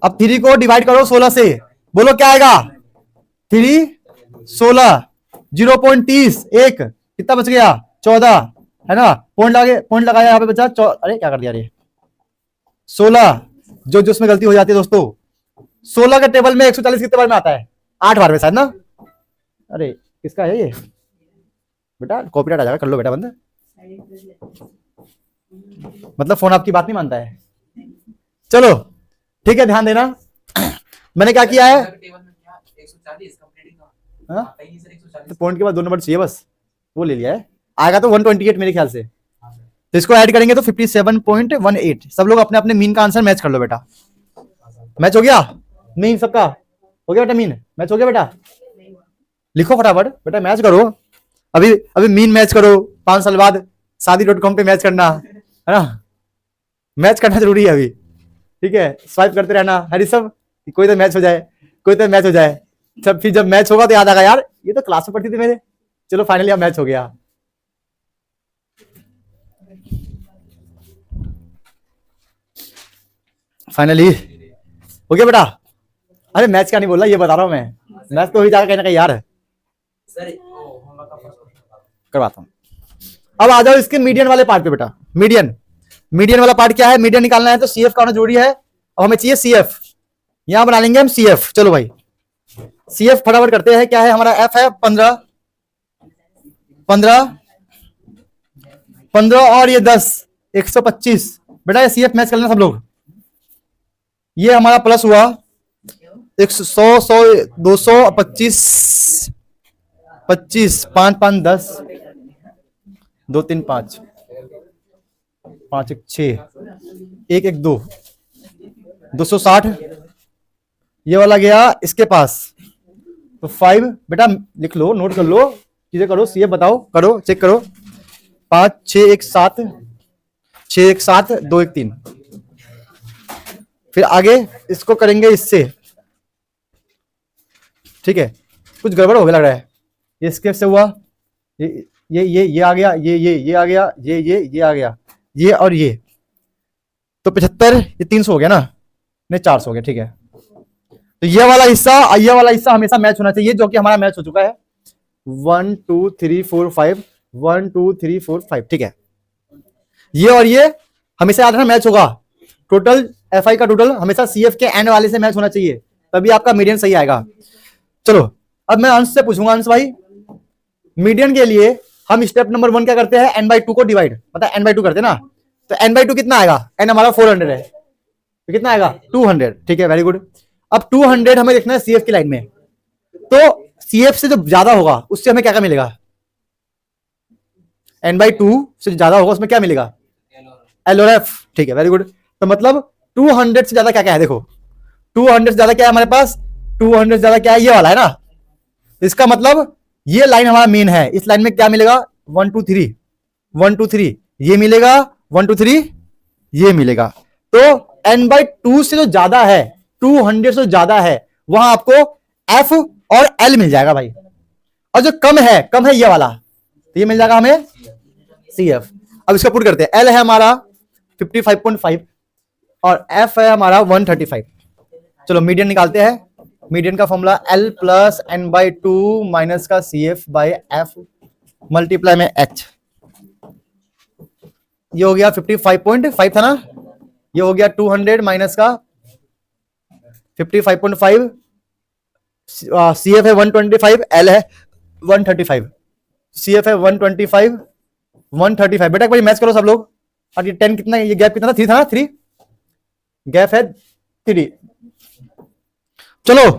अब 3 को डिवाइड करो 16 से, बोलो क्या आएगा, 3 16 0.30 1 कितना बच गया 14, है ना, पॉइंट लगाया यहाँ पे बचा अरे क्या कर दिया रे 16, जो उसमें गलती हो जाती है दोस्तों, 16 के टेबल में 140 कितने बार में आता है, 8 बार में शायद ना, अरे किसका है ये बेटा, कॉपीराइट आ जाएगा, कर लो बेटा बंद, मतलब फोन आपकी बात नहीं मानता है। चलो ठीक है, ध्यान देना, मैंने क्या किया है, टेबल में क्या 140 कंप्लीट हाँ? कहीं से 140 तो पॉइंट के बाद 2 नंबर चाहिए बस, वो ले लिया है, आएगा तो 128 मेरे ख्याल से, तो इसको ऐड करेंगे तो 57.18। सब लोग अपने अपने मीन का आंसर मैच कर लो बेटा, मैच हो गया, मीन सबका हो गया बेटा, मीन मैच हो गया बेटा, लिखो फटाफट बेटा, मैच करो, अभी मीन मैच करो, 5 साल बाद शादी.com पे मैच करना है ना, मैच करना जरूरी है अभी, ठीक है, स्वाइप करते रहना हरी सब, कोई तो मैच हो जाए, कोई तो मैच हो जाए, सब फिर जब मैच होगा तो याद आएगा यार ये तो क्लास में पढ़ती थी मेरे, चलो फाइनली अब मैच हो गया। फाइनली हो गया बेटा। अरे मैच का नहीं बोला, ये बता रहा हूं मैं, मैच तो हो ही जाएगा कहीं ना कहीं यार, सर हम लोग का फर्स्ट करवाता हूं। अब आ जाओ इसके मीडियन वाले पार्ट पे बेटा। मीडियन वाला पार्ट क्या है? मीडियन निकालना है तो सीएफ का होना जरूरी है, और हमें चाहिए सीएफ। यहां बना लेंगे हम सीएफ। चलो भाई सीएफ फटाफट करते हैं। क्या है हमारा? एफ है 15 15 15 और ये 10 125। बेटा ये सीएफ मैच कर लेना सब लोग। ये हमारा प्लस हुआ 100 100 200 25 25 5 5 10 2 3 5 5 1 6 1 1 2 260। ये वाला गया इसके पास तो 5। बेटा लिख लो, नोट कर लो, चीजें करो, सीए बताओ, करो, चेक करो। 5 6 1 7 6 1 7 2 1 3। फिर आगे इसको करेंगे इससे, ठीक है। कुछ गड़बड़ हो गया लग रहा है। ये इसके से हुआ, ये आ गया, ये आ गया, ये आ गया, ये और ये तो 75, ये 300 हो गया ना, नहीं 400 हो गया, ठीक है। तो ये वाला हिस्सा हमेशा मैच होना चाहिए, जो कि हमारा मैच हो चुका है। 1 2 3 4 5 1 2 3 4 5, ठीक है। ये और ये हमेशा याद रखना मैच होगा। टोटल एफआई का टोटल हमेशा सीएफ के एंड वाले से मैच होना चाहिए, तभी आपका मीडियन सही आएगा। चलो अब मैं अंश से पूछूंगा। अंश भाई मीडियन के लिए हम स्टेप नंबर 1 क्या करते हैं? n/2 को डिवाइड, मतलब n/2 करते हैं ना, तो n/2 कितना आएगा? n हमारा 400 है, तो कितना आएगा? 200, ठीक है, वेरी गुड। अब 200 हमें देखना है सीएफ की लाइन में, तो सीएफ से जो ज्यादा होगा उससे हमें क्या क्या मिलेगा? n/2 से ज्यादा होगा उसमें क्या मिलेगा? एल और एफ, ठीक है, वेरी गुड। तो मतलब 200 से ज्यादा क्या क्या है? देखो 200 से ज्यादा क्या है हमारे पास? 200 से ज्यादा क्या है? ये वाला है ना। इसका मतलब ये लाइन हमारा मेन है। इस लाइन में क्या मिलेगा? 1 2 3 1 2 3 ये मिलेगा, 1 2 3 ये मिलेगा। तो n/2 से जो ज्यादा है, 200 से ज्यादा है, वहां आपको एफ और एल मिल जाएगा भाई। और जो कम है ये वाला, तो ये मिल जाएगा हमें सीएफ। अब इसका पुट करते हैं। एल है हमारा 55.5 और एफ है हमारा 135। चलो मीडियन निकालते हैं। मीडियन का formula L plus n/2 minus का CF बाय F मल्टीप्लाई में H। ये हो गया 55.5 था ना, ये हो गया 200 माइनस का 55.5, CF है 125, L है 135, CF है 125 135। बेटा एक बार मैच करो सब लोग। और ये 10 कितना, ये गैप कितना था? 3 था ना, 3 गैप है 3। चलो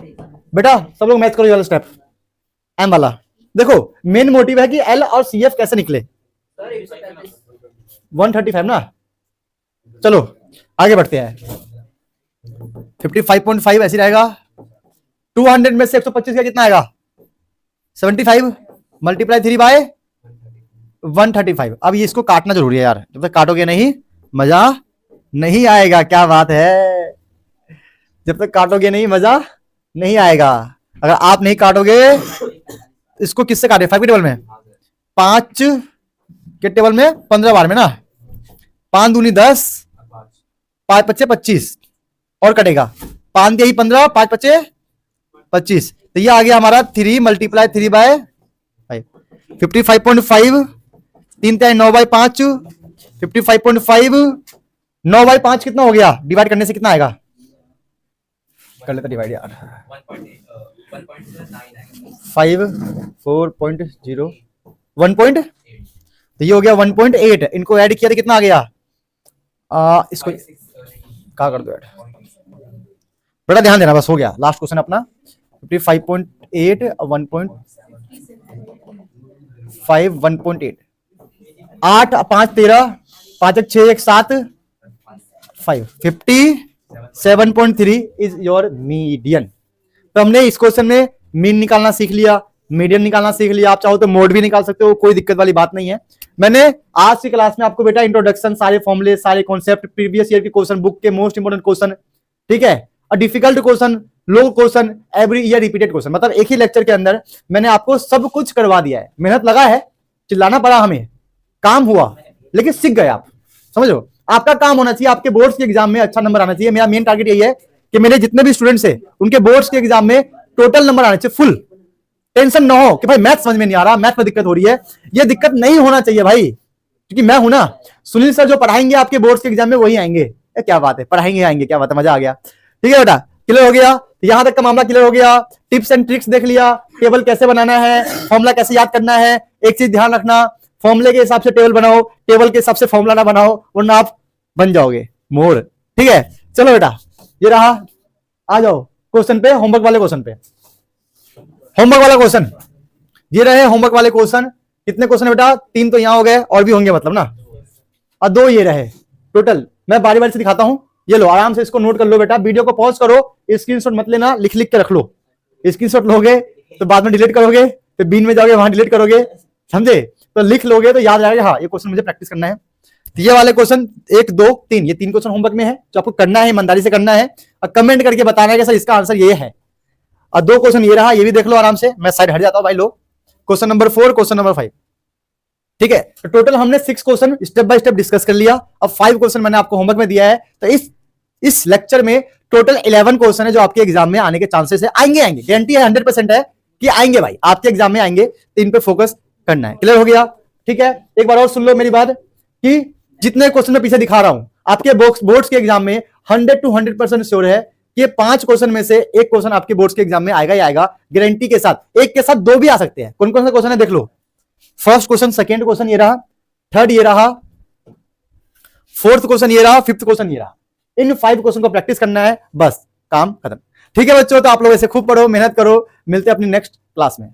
बेटा सब लोग मैच करो ये वाला स्टेप एम वाला। देखो मेन मोटिव है कि एल और सीएफ कैसे निकले। 135 ना। चलो आगे बढ़ते हैं। 55.5 ऐसे रहेगा। 200 में से 125 का कितना आएगा? 75 मल्टीप्लाई 3 बाय 135। अब ये इसको काटना जरूरी है यार, जब तक काटोगे नहीं मजा नहीं आएगा। क्या बात है, जब तक काटोगे नहीं मजा नहीं आएगा। अगर आप नहीं काटोगे, इसको किससे काटे? 5 के टेबल में, 5 के टेबल में 15 बार में ना, 5 दूनी 10, 5 पच्चे 25 और कटेगा 5 दिया ही 15, 5 पच्चे 25। तो ये आ गया हमारा 3 मल्टीप्लाई 3 बाय 55.5, 3 तिहाई 9 बाय 5, 55.5 9 बाय 5 कितना हो गया? डिवाइड करने से कितना आएगा? कर लेता डिवाइड यार। 5 4.0 1 पॉइंट, तो ये हो गया 1.8। इनको ऐड किया तो कितना आ गया? इसको कहा कर दो ऐड। बेटा ध्यान देना, बस हो गया लास्ट क्वेश्चन अपना। 55.8 1.5 1.8 8 5 13 5 1 6 1 7 5 57.3 इज योर मीडियन। तो हमने इस क्वेश्चन में मीन निकालना सीख लिया, मीडियन निकालना सीख लिया। आप चाहो तो मोड भी निकाल सकते हो, कोई दिक्कत वाली बात नहीं है। मैंने आज की क्लास में आपको बेटा इंट्रोडक्शन, सारे फॉर्मूले, सारे कॉन्सेप्ट, प्रीवियस ईयर के क्वेश्चन, बुक के मोस्ट इंपोर्टेंट क्वेश्चन, ठीक है, और डिफिकल्ट क्वेश्चन लो question, every year repeated question. मतलब एक ही लेक्चर के अंदर मैंने आपको सब कुछ करवा दिया है। मेहनत लगा है, चिल्लाना पड़ा हमें, काम हुआ, लेकिन सीख गए आप। समझो, आपका काम होना चाहिए आपके बोर्ड्स के एग्जाम में अच्छा नंबर आना चाहिए। मेरा मेन टारगेट यही है कि मेरे जितने भी स्टूडेंट्स है उनके बोर्ड्स के एग्जाम में टोटल नंबर आने चाहिए फुल। टेंशन ना हो कि भाई मैथ समझ में नहीं आ रहा, मैथ में दिक्कत हो रही है, ये दिक्कत नहीं होना चाहिए भाई, क्योंकि मैं हूं ना। सुनील सर जो पढ़ाएंगे आपके बोर्ड्स के एग्जाम में वही आएंगे। क्या बात है, पढ़ाएंगे आएंगे, क्या बात है, मजा आ गया। ठीक है बेटा, क्लियर हो गया, यहां तक का मामला क्लियर हो गया। टिप्स एंड ट्रिक्स देख लिया, टेबल कैसे बनाना है, फॉर्मूला कैसे याद करना है। एक चीज ध्यान रखना, फॉर्मूले के हिसाब से टेबल बनाओ, टेबल के हिसाब से फॉर्मूला ना बनाओ, वरना आप बन जाओगे मोर। ठीक है, चलो बेटा, ये रहा, आ जाओ क्वेश्चन पे, होमवर्क वाले क्वेश्चन पे। होमवर्क वाला क्वेश्चन ये रहे, होमवर्क वाले क्वेश्चन। कितने क्वेश्चन है बेटा? 3 तो यहां हो गए, और भी होंगे मतलब ना, और 2 ये रहे टोटल। मैं बारी बारी से दिखाता हूं, ये लो आराम से इसको नोट कर लो बेटा। वीडियो को पॉज करो, स्क्रीनशॉट मत लेना, लिख लिख के रख लो। स्क्रीनशॉट लोगे तो बाद में डिलीट करोगे, फिर बीन में जाओगे वहां डिलीट करोगे, समझे? तो लिख लोगे तो याद आएगा, हाँ ये क्वेश्चन मुझे प्रैक्टिस करना है। तो ये वाले क्वेश्चन 1 2 3, ये 3 क्वेश्चन होमवर्क में है जो आपको करना है, ईमानदारी से करना है, और कमेंट करके बताना है कि सर इसका आंसर ये है। और 2 क्वेश्चन ये रहा, ये भी देख लो आराम से। मैं साइड हट जाता हूं भाई लोग। Question number 4, question number 5। ठीक है, तो टोटल हमने 6 question step by step discuss कर लिया। अब 5 क्वेश्चन मैंने आपको होमवर्क में दिया है। तो इस लेक्चर में टोटल 11 क्वेश्चन है जो आपके एग्जाम में आने के चांसेस है, आएंगे, गारंटी है 100% है कि आएंगे भाई, आपके एग्जाम में आएंगे। तो इन पे फोकस करना है। क्लियर हो गया? ठीक है, एक बार और सुन लो मेरी बात, कि जितने क्वेश्चन मैं पीछे दिखा रहा हूं आपके बोर्ड्स के एग्जाम में 100 to 100% श्योर है कि 5 क्वेश्चन में से 1 क्वेश्चन आपके बोर्ड्स के एग्जाम में आएगा ही आएगा, गारंटी के साथ। एक के साथ 2 भी आ सकते हैं। कौन कौन से क्वेश्चन है देख लो। फर्स्ट क्वेश्चन, सेकंड क्वेश्चन ये रहा, थर्ड ये रहा, फोर्थ क्वेश्चन ये रहा, फिफ्थ क्वेश्चन ये रहा। इन 5 क्वेश्चन को प्रैक्टिस करना है, बस काम खत्म। ठीक है बच्चों, तो आप लोग ऐसे खूब पढ़ो, मेहनत करो, मिलते हैं अपनी नेक्स्ट क्लास में।